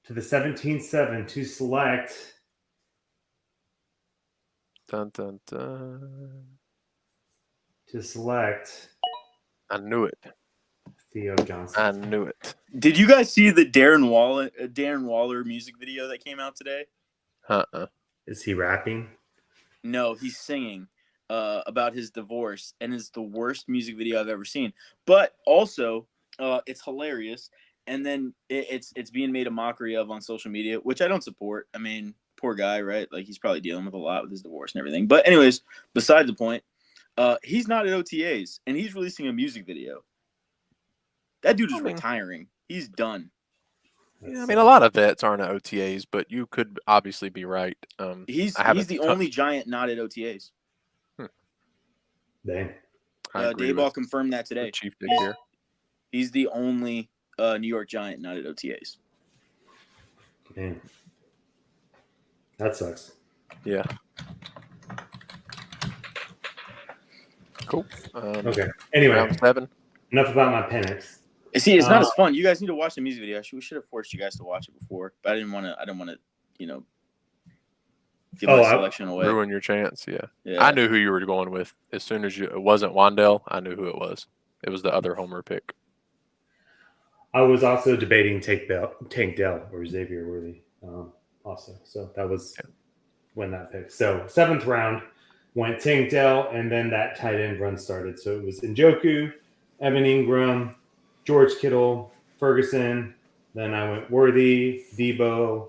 [SPEAKER 1] to the 17-7 to select.
[SPEAKER 2] Dun, dun, dun.
[SPEAKER 1] to select
[SPEAKER 2] I knew it.
[SPEAKER 1] Theo Johnson.
[SPEAKER 2] I knew it.
[SPEAKER 3] Did you guys see the Darren Waller music video that came out today?
[SPEAKER 1] Is he rapping?
[SPEAKER 3] No, he's singing about his divorce, and it's the worst music video I've ever seen. But also, it's hilarious. And then it's being made a mockery of on social media, which I don't support. I mean, poor guy, right? Like, he's probably dealing with a lot with his divorce and everything. But anyways, beside the point, he's not at OTAs, and he's releasing a music video. That dude is retiring. He's done.
[SPEAKER 2] Yeah, I mean, a lot of vets aren't at OTAs, but you could obviously be right.
[SPEAKER 3] He's the only giant not at OTAs.
[SPEAKER 1] Dang.
[SPEAKER 3] Dayball confirmed that today.
[SPEAKER 2] Chief Dick here.
[SPEAKER 3] He's the only New York Giant not at OTAs.
[SPEAKER 1] Dang. That sucks.
[SPEAKER 2] Yeah. Cool.
[SPEAKER 1] Okay. Anyway,
[SPEAKER 2] round 7.
[SPEAKER 1] Enough about my Penix.
[SPEAKER 3] See, it's not as fun. You guys need to watch the music video. We should have forced you guys to watch it before, but I didn't want to, give my selection away.
[SPEAKER 2] Ruin your chance. Yeah. I knew who you were going with as soon as it wasn't Wandell. I knew who it was. It was the other homer pick.
[SPEAKER 1] I was also debating Tank Dell or Xavier Worthy also. So that was when that pick. So 7th round went Tank Dell, and then that tight end run started. So it was Njoku, Evan Ingram, George Kittle, Ferguson. Then I went Worthy, Debo.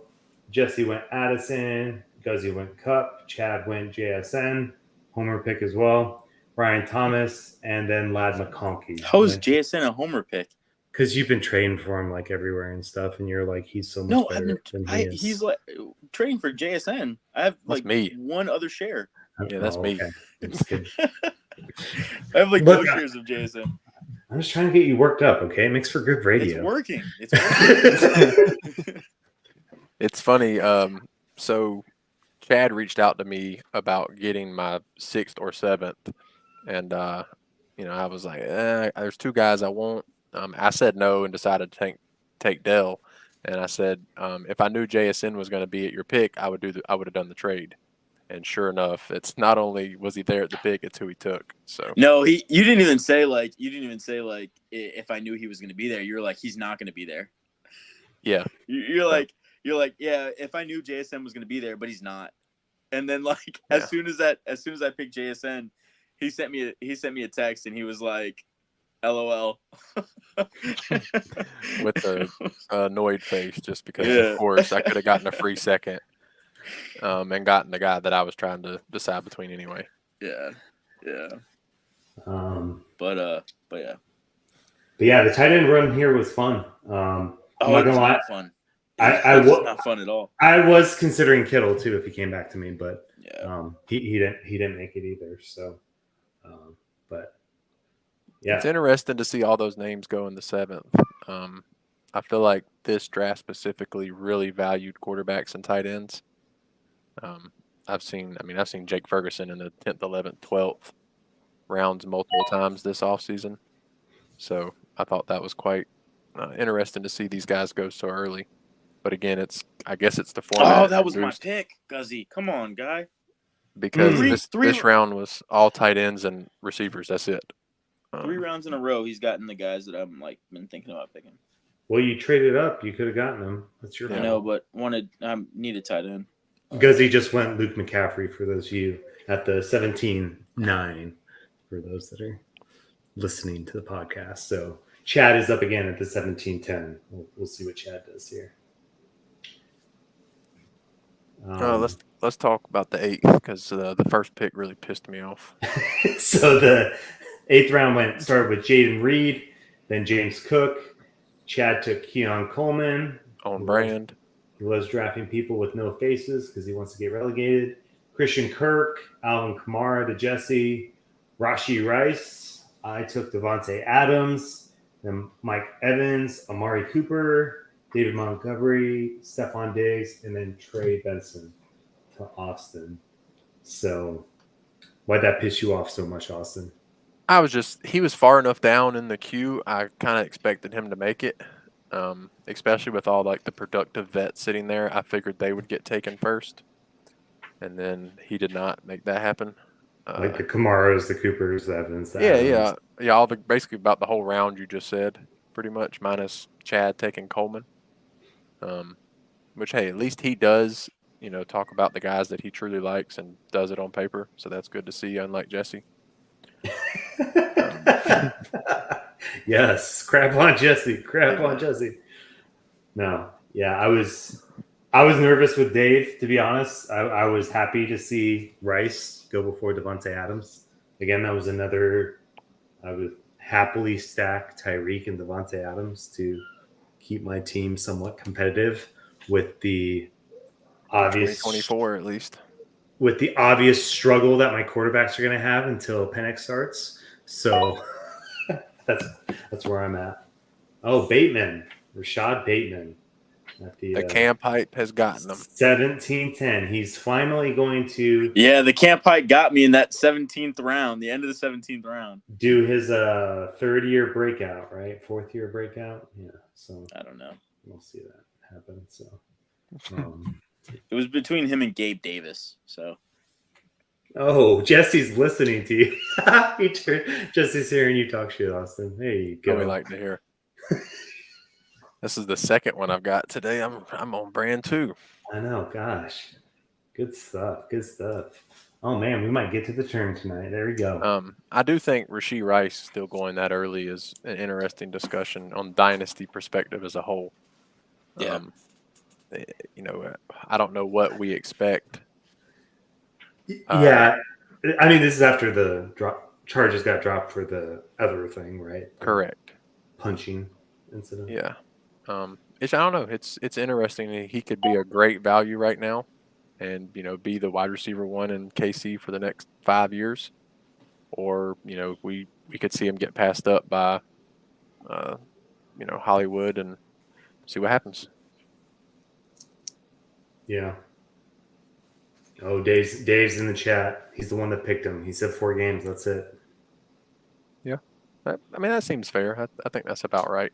[SPEAKER 1] Jesse went Addison. Guzzy went Cup. Chad went JSN. Homer pick as well. Brian Thomas, and then Lad McConkey.
[SPEAKER 3] How is JSN a homer pick?
[SPEAKER 1] Because you've been trading for him like everywhere and stuff, and you're like, he's so much better than he is.
[SPEAKER 3] He's like trading for JSN. I have like one other share.
[SPEAKER 2] Yeah, that's me.
[SPEAKER 1] Okay. I'm just kidding.
[SPEAKER 3] I have like no shares of JSN.
[SPEAKER 1] I'm just trying to get you worked up, okay? It makes for good radio.
[SPEAKER 3] It's working. It's working.
[SPEAKER 2] It's funny. So Chad reached out to me about getting my 6th or 7th, and I was like, there's 2 guys I want. I said no and decided to take Dell, and I said if I knew JSN was going to be at your pick, I would have done the trade. And sure enough, it's not only was he there at the pick, it's who he took. So
[SPEAKER 3] no, you didn't even say if I knew he was going to be there. You were like, he's not going to be there.
[SPEAKER 2] Yeah,
[SPEAKER 3] you're like, yeah, if I knew JSN was going to be there, but he's not. And then as soon as I picked JSN, he sent me a text and he was like, LOL.
[SPEAKER 2] with the annoyed face, just because of course I could have gotten a free 2nd. And gotten the guy that I was trying to decide between anyway.
[SPEAKER 3] Yeah.
[SPEAKER 1] But
[SPEAKER 3] yeah.
[SPEAKER 1] But yeah, the tight end run here was fun. I'm not gonna lie.
[SPEAKER 3] Not fun.
[SPEAKER 1] I was
[SPEAKER 3] not fun at all.
[SPEAKER 1] I was considering Kittle too if he came back to me, but
[SPEAKER 3] he
[SPEAKER 1] didn't make it either. So, but yeah,
[SPEAKER 2] it's interesting to see all those names go in the 7th. I feel like this draft specifically really valued quarterbacks and tight ends. I've seen Jake Ferguson in the 10th, 11th, 12th rounds multiple times this offseason. So I thought that was quite interesting to see these guys go so early. But again, I guess it's the format.
[SPEAKER 3] Oh, that was my pick, Guzzy. Come on, guy.
[SPEAKER 2] Because this round was all tight ends and receivers. That's it.
[SPEAKER 3] 3 rounds in a row, he's gotten the guys that I've been thinking about picking.
[SPEAKER 1] Well, you traded up. You could have gotten them. That's your fault.
[SPEAKER 3] I know, but needed tight end.
[SPEAKER 1] Guzzy just went Luke McCaffrey for those of you at the 17-9 for those that are listening to the podcast. So Chad is up again at the 17-10. We'll see what Chad does here.
[SPEAKER 2] Let's talk about the 8th because the first pick really pissed me off.
[SPEAKER 1] So the 8th round started with Jaden Reed, then James Cook. Chad took Keon Coleman.
[SPEAKER 2] On brand.
[SPEAKER 1] He was drafting people with no faces because he wants to get relegated. Christian Kirk, Alvin Kamara to Jesse, Rashi Rice. I took Devontae Adams, then Mike Evans, Amari Cooper, David Montgomery, Stephon Diggs, and then Trey Benson to Austin. So why'd that piss you off so much, Austin?
[SPEAKER 2] He was far enough down in the queue. I kind of expected him to make it, especially with all the productive vets sitting there. I figured they would get taken first, and then he did not make that happen.
[SPEAKER 1] Like the Kamaros, the Coopers, the Evans, the Adams.
[SPEAKER 2] All basically about the whole round you just said, pretty much, minus Chad taking Coleman. Which, hey, at least he does, talk about the guys that he truly likes and does it on paper. So that's good to see, unlike Jesse.
[SPEAKER 1] Yes, crap on Jesse. Crap on Jesse. No, yeah, I was nervous with Dave, to be honest. I was happy to see Rice go before Devontae Adams. Again, that was another. I would happily stack Tyreek and Devontae Adams to keep my team somewhat competitive with the obvious
[SPEAKER 2] 2024 at least.
[SPEAKER 1] With the obvious struggle that my quarterbacks are going to have until Penix starts. So that's where I'm at. Oh, Bateman, Rashad Bateman.
[SPEAKER 2] The camp hype has gotten him.
[SPEAKER 1] 17-10. He's finally going to
[SPEAKER 3] the camp hype got me in that 17th round, the end of the 17th round.
[SPEAKER 1] Do his third-year breakout, right? Fourth-year breakout? Yeah. So
[SPEAKER 3] I don't know.
[SPEAKER 1] We'll see that happen. So
[SPEAKER 3] it was between him and Gabe Davis. So
[SPEAKER 1] Jesse's listening to you. Jesse's hearing you talk shit, Austin. There you go.
[SPEAKER 2] We like to hear. This is the second one I've got today. I'm on brand too.
[SPEAKER 1] I know, gosh. Good stuff. Good stuff. Oh man, we might get to the turn tonight. There we go.
[SPEAKER 2] I do think Rashee Rice still going that early is an interesting discussion on dynasty perspective as a whole.
[SPEAKER 3] Yeah.
[SPEAKER 2] I don't know what we expect.
[SPEAKER 1] Yeah. I mean, this is after the charges got dropped for the other thing, right?
[SPEAKER 2] Correct.
[SPEAKER 1] Punching incident.
[SPEAKER 2] Yeah. I don't know. It's interesting. He could be a great value right now and, be the wide receiver one in KC for the next 5 years. Or, we could see him get passed up by, Hollywood and see what happens.
[SPEAKER 1] Yeah. Oh, Dave's in the chat. He's the one that picked him. He said 4 games. That's it.
[SPEAKER 2] Yeah. I mean, that seems fair. I think that's about right.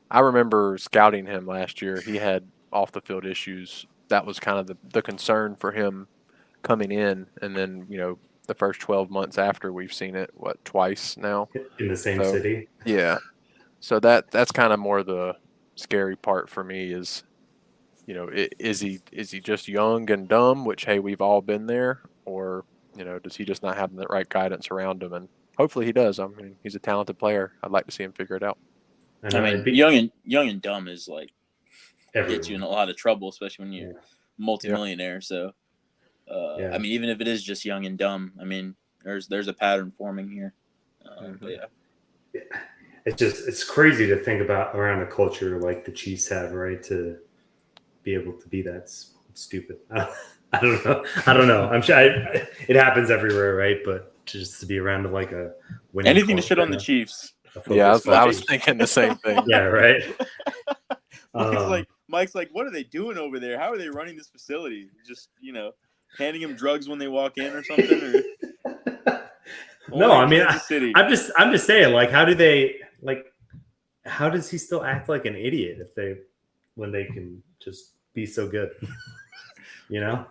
[SPEAKER 2] I remember scouting him last year. He had off the field issues. That was kind of the concern for him coming in. And then, the first 12 months after, we've seen it, twice now?
[SPEAKER 1] In the same city?
[SPEAKER 2] Yeah. So that's kind of more the scary part for me is, is he just young and dumb, which, hey, we've all been there, or, does he just not have the right guidance around him? And hopefully he does. I mean, he's a talented player. I'd like to see him figure it out.
[SPEAKER 3] I mean, young and dumb is like gets you in a lot of trouble, especially when you're multimillionaire. Yeah. So, I mean, even if it is just young and dumb, I mean, there's a pattern forming here. But yeah,
[SPEAKER 1] it's crazy to think about around a culture like the Chiefs have, right? To be able to be that stupid. I don't know. I'm sure it happens everywhere, right? But just to be around like a winning
[SPEAKER 3] anything to shit on the Chiefs.
[SPEAKER 2] Yeah, I was thinking the same thing.
[SPEAKER 1] Yeah, right.
[SPEAKER 3] Mike's like, what are they doing over there? How are they running this facility? Just handing him drugs when they walk in or something? Or
[SPEAKER 1] no, I mean, I'm just saying, like, how does he still act like an idiot when they can just be so good?
[SPEAKER 3] Yeah,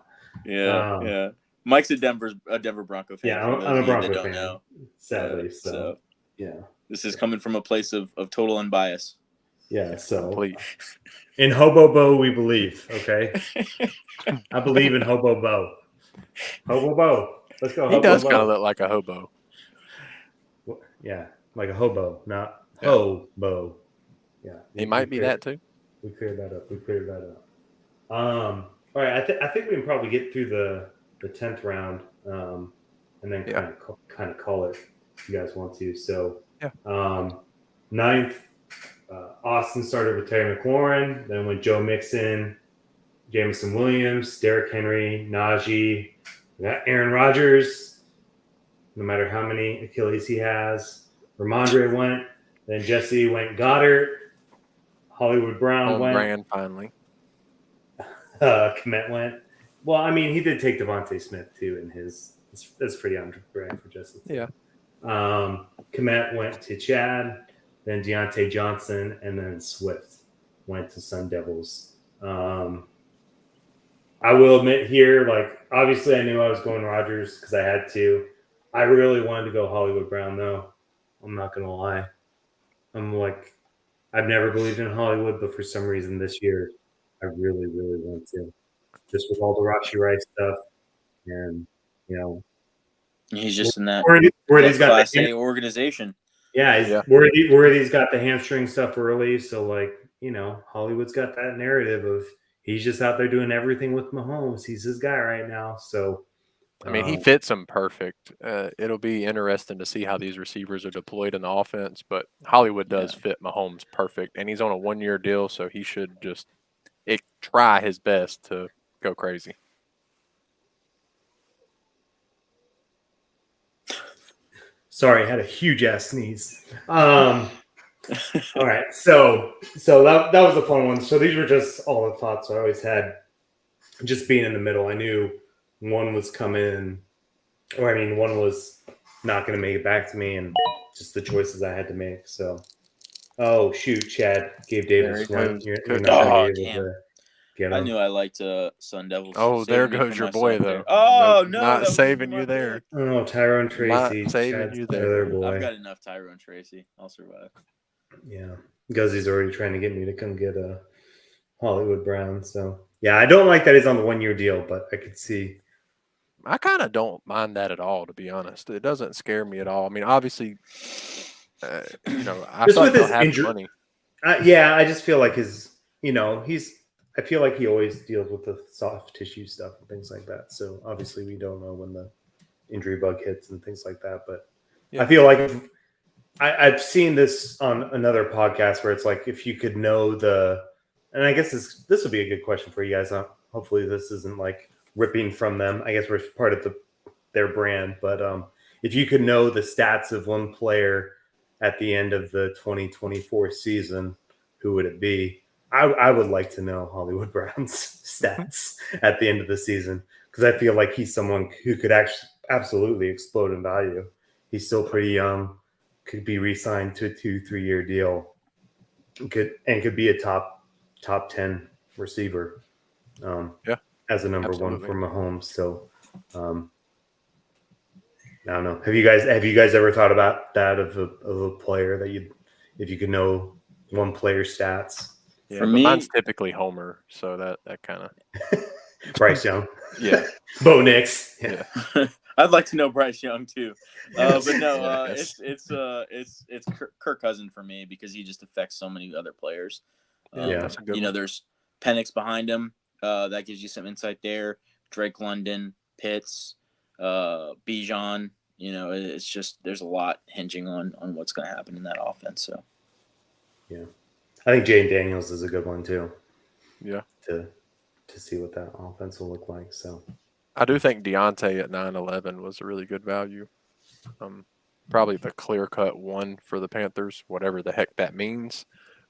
[SPEAKER 3] yeah. Mike's a Denver Bronco fan.
[SPEAKER 1] Yeah, I'm a Bronco fan. Know. Sadly, so yeah.
[SPEAKER 3] This is coming from a place of total unbias.
[SPEAKER 1] Yeah, so in Hobo Bo we believe, okay? I believe in Hobo Bo. Hobo Bo. Let's go.
[SPEAKER 2] He does kind of look like a hobo.
[SPEAKER 1] Yeah, like a hobo, not hobo. Yeah.
[SPEAKER 2] He might be that too.
[SPEAKER 1] We cleared that up. All right, I think we can probably get through the 10th round and then kind of call it if you guys want to. So 9th, Austin started with Terry McLaurin, then went Joe Mixon, Jameson Williams, Derrick Henry, Najee. We got Aaron Rodgers, no matter how many Achilles he has. Ramondre went, then Jesse went Goddard, Hollywood Brown went.
[SPEAKER 2] Brand finally.
[SPEAKER 1] Komet went. Well, I mean, he did take Devontae Smith too in his. That's pretty on brand for Jesse.
[SPEAKER 2] Yeah.
[SPEAKER 1] Komet went to Chad, then Deontay Johnson, and then Swift went to Sun Devils. I will admit here, like obviously I knew I was going Rodgers because I had to. I really wanted to go Hollywood Brown though. I'm not gonna lie. I'm like I've never believed in Hollywood, but for some reason this year I really, really want to. Just with all the Rashi Rice stuff and you know
[SPEAKER 3] He's just in that
[SPEAKER 1] where he's got
[SPEAKER 3] Class
[SPEAKER 1] the
[SPEAKER 3] A organization.
[SPEAKER 1] yeah,
[SPEAKER 2] Yeah.
[SPEAKER 1] where he's got the hamstring stuff early. So like, Hollywood's got that narrative of he's just out there doing everything with Mahomes. He's his guy right now. So
[SPEAKER 2] I mean, he fits him perfect. It'll be interesting to see how these receivers are deployed in the offense, but Hollywood does fit Mahomes perfect, and he's on a 1-year deal, so he should just try his best to go crazy.
[SPEAKER 1] sorry, I had a huge ass sneeze. All right, so that was a fun one. So these were just all the thoughts I always had. Just being in the middle, I knew one was coming, one was not going to make it back to me, and just the choices I had to make. So, oh shoot, Chad gave Davis one. You're not going to be able to get him.
[SPEAKER 3] I knew I liked Sun Devils.
[SPEAKER 2] Oh, there goes your boy, though.
[SPEAKER 3] Oh,
[SPEAKER 2] Nope,
[SPEAKER 3] no.
[SPEAKER 2] not saving you there.
[SPEAKER 1] Oh, Tyrone Tracy.
[SPEAKER 2] Not saving
[SPEAKER 1] Chad's
[SPEAKER 2] you there.
[SPEAKER 1] other boy.
[SPEAKER 3] I've got enough Tyrone Tracy. I'll survive.
[SPEAKER 1] Yeah. Guzzy's already trying to get me to come get a Hollywood Brown. So, yeah, I don't like that he's on the 1-year deal, but I could see.
[SPEAKER 2] I kind of don't mind that at all, to be honest. It doesn't scare me at all. I mean, obviously, I
[SPEAKER 1] Just
[SPEAKER 2] feel
[SPEAKER 1] with
[SPEAKER 2] like
[SPEAKER 1] his
[SPEAKER 2] they'll have
[SPEAKER 1] injury,
[SPEAKER 2] the money.
[SPEAKER 1] I just feel like I feel like he always deals with the soft tissue stuff and things like that. So obviously we don't know when the injury bug hits and things like that. But
[SPEAKER 2] Yeah.
[SPEAKER 1] I feel like I've seen this on another podcast where it's like if you could know and I guess this would be a good question for you guys. Hopefully this isn't like ripping from them. I guess we're part of their brand. But if you could know the stats of one player at the end of the 2024 season, who would it be? I would like to know Hollywood Brown's stats at the end of the season because I feel like he's someone who could actually absolutely explode in value. He's still pretty young, could be re-signed to a 2-3 year deal, could be a top 10 receiver. As a number one for Mahomes. So I don't know. Have you guys ever thought about that of a player that if you could know one player's stats?
[SPEAKER 2] Yeah, for me, mine's typically Homer, so that kind of
[SPEAKER 1] Bryce Young.
[SPEAKER 2] Yeah.
[SPEAKER 1] Bo Nix.
[SPEAKER 2] Yeah.
[SPEAKER 3] I'd like to know Bryce Young too. But no, it's Kirk Cousins for me because he just affects so many other players.
[SPEAKER 2] That's a good one.
[SPEAKER 3] There's Penix behind him. That gives you some insight there. Drake London, Pitts, Bijan. It's just there's a lot hinging on what's going to happen in that offense. So,
[SPEAKER 1] yeah, I think Jane Daniels is a good one too.
[SPEAKER 2] Yeah,
[SPEAKER 1] to see what that offense will look like. So,
[SPEAKER 2] I do think Deontay at 9-11 was a really good value. Probably the clear-cut one for the Panthers, whatever the heck that means.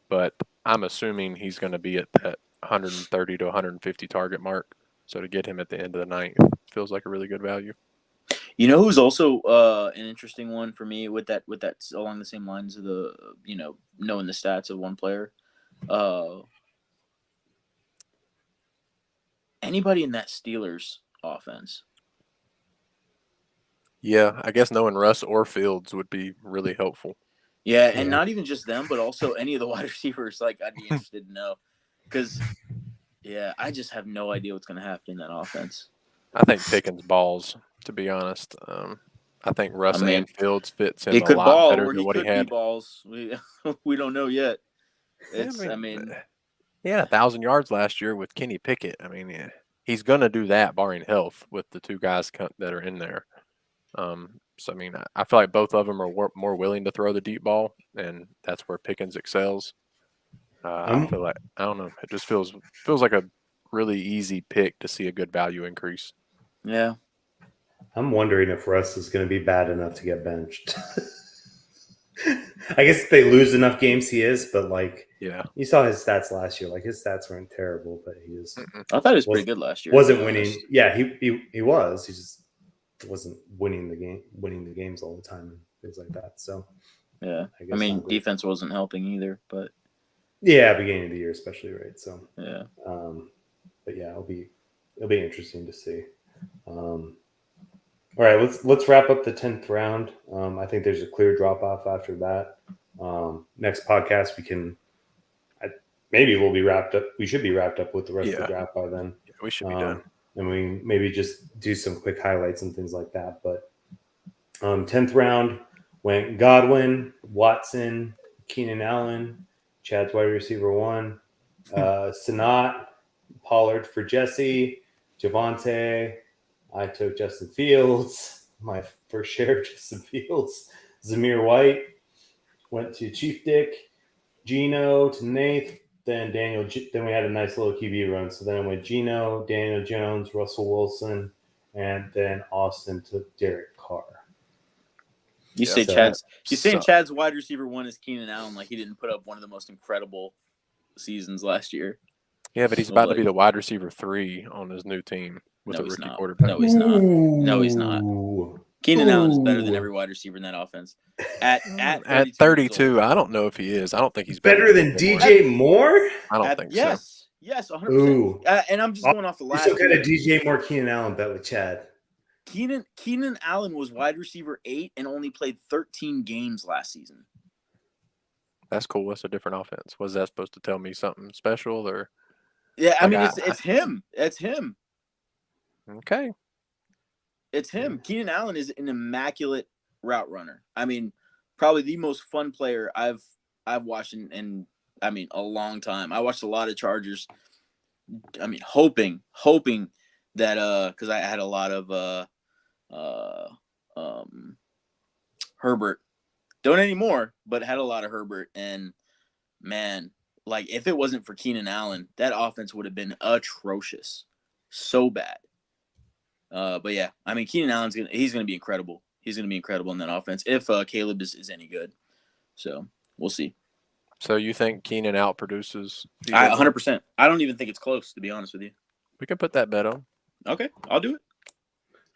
[SPEAKER 2] But I'm assuming he's going to be at that 130 to 150 target mark. So to get him at the end of the ninth feels like a really good value.
[SPEAKER 3] Who's also an interesting one for me with that along the same lines of the knowing the stats of one player. Anybody in that Steelers offense?
[SPEAKER 2] Yeah, I guess knowing Russ or Fields would be really helpful.
[SPEAKER 3] Yeah, and not even just them, but also any of the wide receivers. Like, I'd be interested to know because, I just have no idea what's going to happen in that offense.
[SPEAKER 2] I think Pickens balls, to be honest. I think Russ and Fields fits him
[SPEAKER 3] a lot
[SPEAKER 2] better than what he had.
[SPEAKER 3] Balls. We don't know yet.
[SPEAKER 2] He had 1,000 yards last year with Kenny Pickett. I mean, he's going to do that barring health with the two guys that are in there. So, I mean, I feel like both of them are more willing to throw the deep ball, and that's where Pickens excels. I feel like, I don't know, it just feels like a really easy pick to see a good value increase.
[SPEAKER 3] Yeah.
[SPEAKER 1] I'm wondering if Russ is going to be bad enough to get benched. I guess if they lose enough games, he is, but you saw his stats last year. Like his stats weren't terrible, but he was.
[SPEAKER 3] I thought he was pretty good last year.
[SPEAKER 1] Wasn't winning. Yeah, he was. He just wasn't winning the games all the time and things like that. So
[SPEAKER 3] yeah, I mean defense wasn't helping either, but
[SPEAKER 1] beginning of the year especially, right? So
[SPEAKER 3] yeah,
[SPEAKER 1] but yeah, it'll be interesting to see. All right, let's wrap up the 10th round. I think there's a clear drop off after that. Next podcast maybe we'll be wrapped up. We should be wrapped up with the rest of the draft by then.
[SPEAKER 2] Yeah, we should be done.
[SPEAKER 1] And we maybe just do some quick highlights and things like that. But 10th round went Godwin, Watson, Keenan Allen, Chad's wide receiver 1, Sanat, Pollard for Jesse, Javonte. I took Justin Fields, my first share of Justin Fields. Zamir White went to Chief Dick, Gino to Nath, then Daniel. Then we had a nice little QB run. So then I went Gino, Daniel Jones, Russell Wilson, and then Austin took Derek Carr.
[SPEAKER 3] You say Chad's wide receiver 1 is Keenan Allen, like he didn't put up one of the most incredible seasons last year.
[SPEAKER 2] Yeah, but he's about to be the wide receiver 3 on his new team with a rookie quarterback.
[SPEAKER 3] No, he's not. No, he's not. Keenan Allen is better than every wide receiver in that offense. At
[SPEAKER 2] 32, I don't know if he is. I don't think he's
[SPEAKER 1] better than DJ Moore.
[SPEAKER 2] I don't think
[SPEAKER 3] so. Yes, 100%. And I'm just going off the last.
[SPEAKER 1] So kind of DJ Moore, Keenan Allen bet with Chad.
[SPEAKER 3] Keenan Allen was wide receiver 8 and only played 13 games last season.
[SPEAKER 2] That's cool. That's a different offense. Was that supposed to tell me something special or?
[SPEAKER 3] Yeah, I mean it's him. It's him.
[SPEAKER 2] Okay.
[SPEAKER 3] It's him. Keenan Allen is an immaculate route runner. I mean, probably the most fun player I've watched in I mean a long time. I watched a lot of Chargers. I mean, hoping that because I had a lot of Herbert. Don't anymore, but had a lot of Herbert. And man, like if it wasn't for Keenan Allen, that offense would have been atrocious, so bad. But yeah, I mean, Keenan Allen's he's gonna be incredible. He's gonna be incredible in that offense if Caleb is any good. So we'll see.
[SPEAKER 2] So you think Keenan outproduces?
[SPEAKER 3] 100%. I don't even think it's close, to be honest with you.
[SPEAKER 2] We can put that bet on.
[SPEAKER 3] Okay, I'll do it.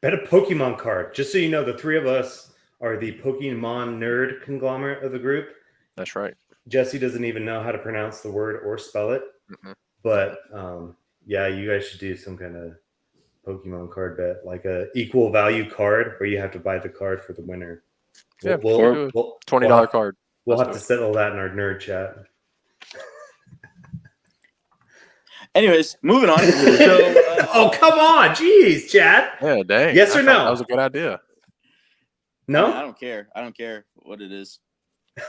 [SPEAKER 1] Bet a Pokemon card. Just so you know, the three of us are the Pokemon nerd conglomerate of the group.
[SPEAKER 2] That's right.
[SPEAKER 1] Jesse doesn't even know how to pronounce the word or spell it.
[SPEAKER 2] Mm-hmm.
[SPEAKER 1] But yeah, you guys should do some kind of Pokemon card bet, like a equal value card where you have to buy the card for the winner.
[SPEAKER 2] Yeah, we'll $20 card.
[SPEAKER 1] We'll have to settle that in our nerd chat.
[SPEAKER 3] Anyways, moving on.
[SPEAKER 1] Oh, come on. Jeez, Chad.
[SPEAKER 2] Yeah, dang.
[SPEAKER 1] Yes or no?
[SPEAKER 2] That was a good idea.
[SPEAKER 1] No?
[SPEAKER 3] I don't care. I don't care what it is.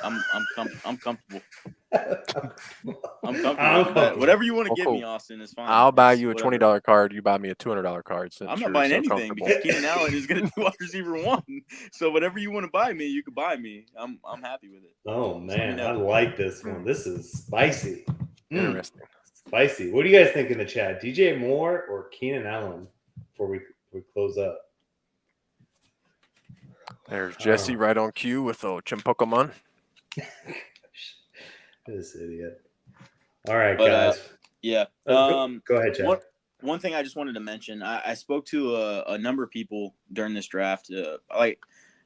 [SPEAKER 3] I'm comfortable. I'm comfortable. Whatever you want to give me, Austin, is fine.
[SPEAKER 2] I'll buy you a $20 card. You buy me a $200 card.
[SPEAKER 3] I'm not buying anything because Keenan Allen is going to be wide receiver 1. So whatever you want to buy me, you can buy me. I'm happy with it.
[SPEAKER 1] Oh man, I like this one. This is spicy.
[SPEAKER 2] Interesting.
[SPEAKER 1] Spicy. What do you guys think in the chat? DJ Moore or Keenan Allen before we close up?
[SPEAKER 2] There's Jesse right on cue with Pokemon.
[SPEAKER 1] This idiot. All right, guys.
[SPEAKER 3] Yeah.
[SPEAKER 1] Go ahead, Chad.
[SPEAKER 3] One thing I just wanted to mention, I spoke to a number of people during this draft.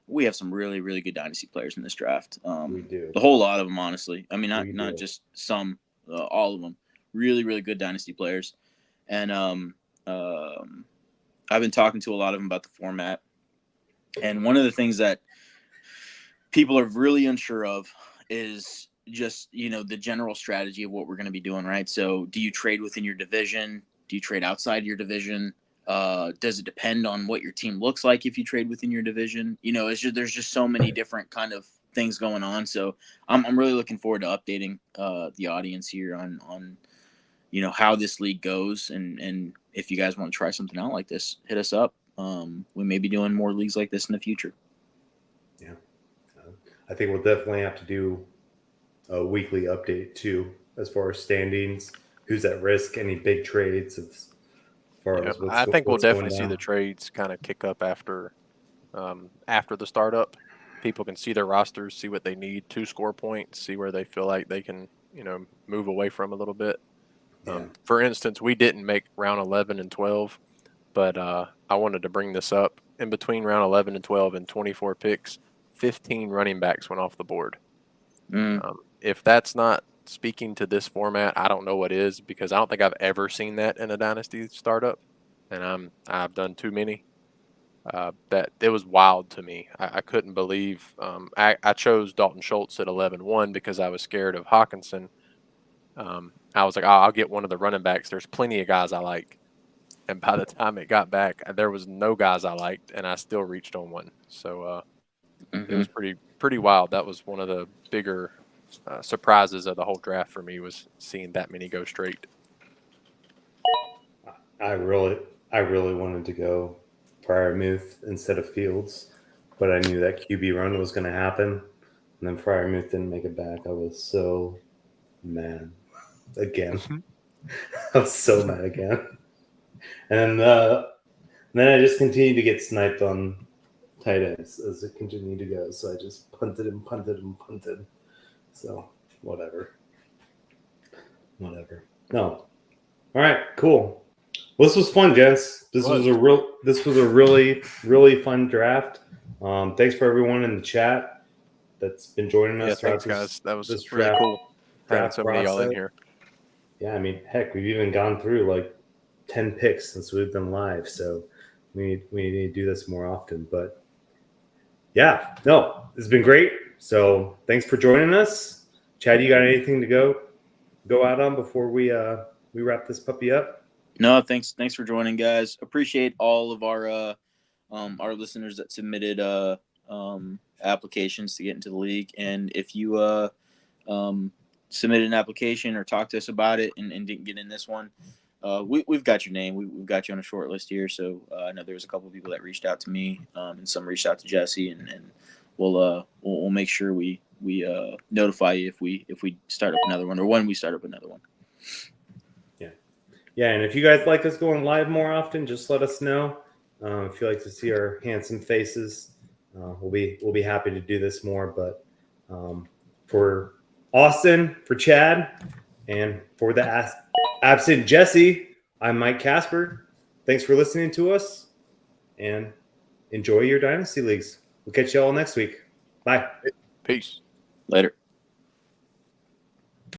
[SPEAKER 3] We have some really, really good dynasty players in this draft.
[SPEAKER 1] We do.
[SPEAKER 3] The whole lot of them, honestly. I mean, not just some, all of them. Really, really good dynasty players. And I've been talking to a lot of them about the format. And one of the things that people are really unsure of is just, the general strategy of what we're going to be doing, right? So do you trade within your division? Do you trade outside your division? Does it depend on what your team looks like if you trade within your division? There's just so many different kind of things going on. So I'm really looking forward to updating the audience here on how this league goes. And if you guys want to try something out like this, hit us up. We may be doing more leagues like this in the future. Yeah.
[SPEAKER 1] I think we'll definitely have to do a weekly update too, as far as standings, who's at risk, any big trades.
[SPEAKER 2] I think we'll definitely see the trades kind of kick up after the startup. People can see their rosters, see what they need to score points, see where they feel like they can, move away from a little bit. For instance, we didn't make round 11 and 12, but I wanted to bring this up. In between round 11 and 12 and 24 picks, 15 running backs went off the board. If that's not speaking to this format, I don't know what is, because I don't think I've ever seen that in a dynasty startup. and I've done too many. That it was wild to me. I couldn't believe. I chose Dalton Schultz at 11-1 because I was scared of Hawkinson. I was like, I'll get one of the running backs. There's plenty of guys I like. And by the time it got back, there was no guys I liked, and I still reached on one. So it was pretty wild. That was one of the bigger surprises of the whole draft for me, was seeing that many go straight.
[SPEAKER 1] I really wanted to go Freiermuth instead of Fields, but I knew that QB run was going to happen, and then Freiermuth didn't make it back. I was so mad again. I was so mad again. And then I just continued to get sniped on tight ends as it continued to go. So I just punted and punted and punted. So whatever. No. All right, cool. Well, this was fun, gents. This was a really fun draft. Thanks for everyone in the chat that's been joining us.
[SPEAKER 2] Yeah, thanks, guys. That was really cool having so many of y'all in here.
[SPEAKER 1] Yeah, I mean, heck, we've even gone through like 10 picks since we've been live, so we need to do this more often. But yeah, no, it's been great. So thanks for joining us. Chad, you got anything to go out on before we wrap this puppy up?
[SPEAKER 3] No, thanks for joining, guys. Appreciate all of our listeners that submitted applications to get into the league. And if you submitted an application or talked to us about it and didn't get in this one, we've got your name. We've got you on a short list here. So I know there was a couple of people that reached out to me, and some reached out to Jesse, and we'll make sure we notify you if we start up another one, or when we start up another one.
[SPEAKER 1] Yeah, and if you guys like us going live more often, just let us know. If you like to see our handsome faces, we'll be happy to do this more. But for Austin, for Chad, and for the absent Jesse, I'm Mike Casper. Thanks for listening to us, and enjoy your Dynasty Leagues. We'll catch you all next week. Bye.
[SPEAKER 2] Peace.
[SPEAKER 3] Later.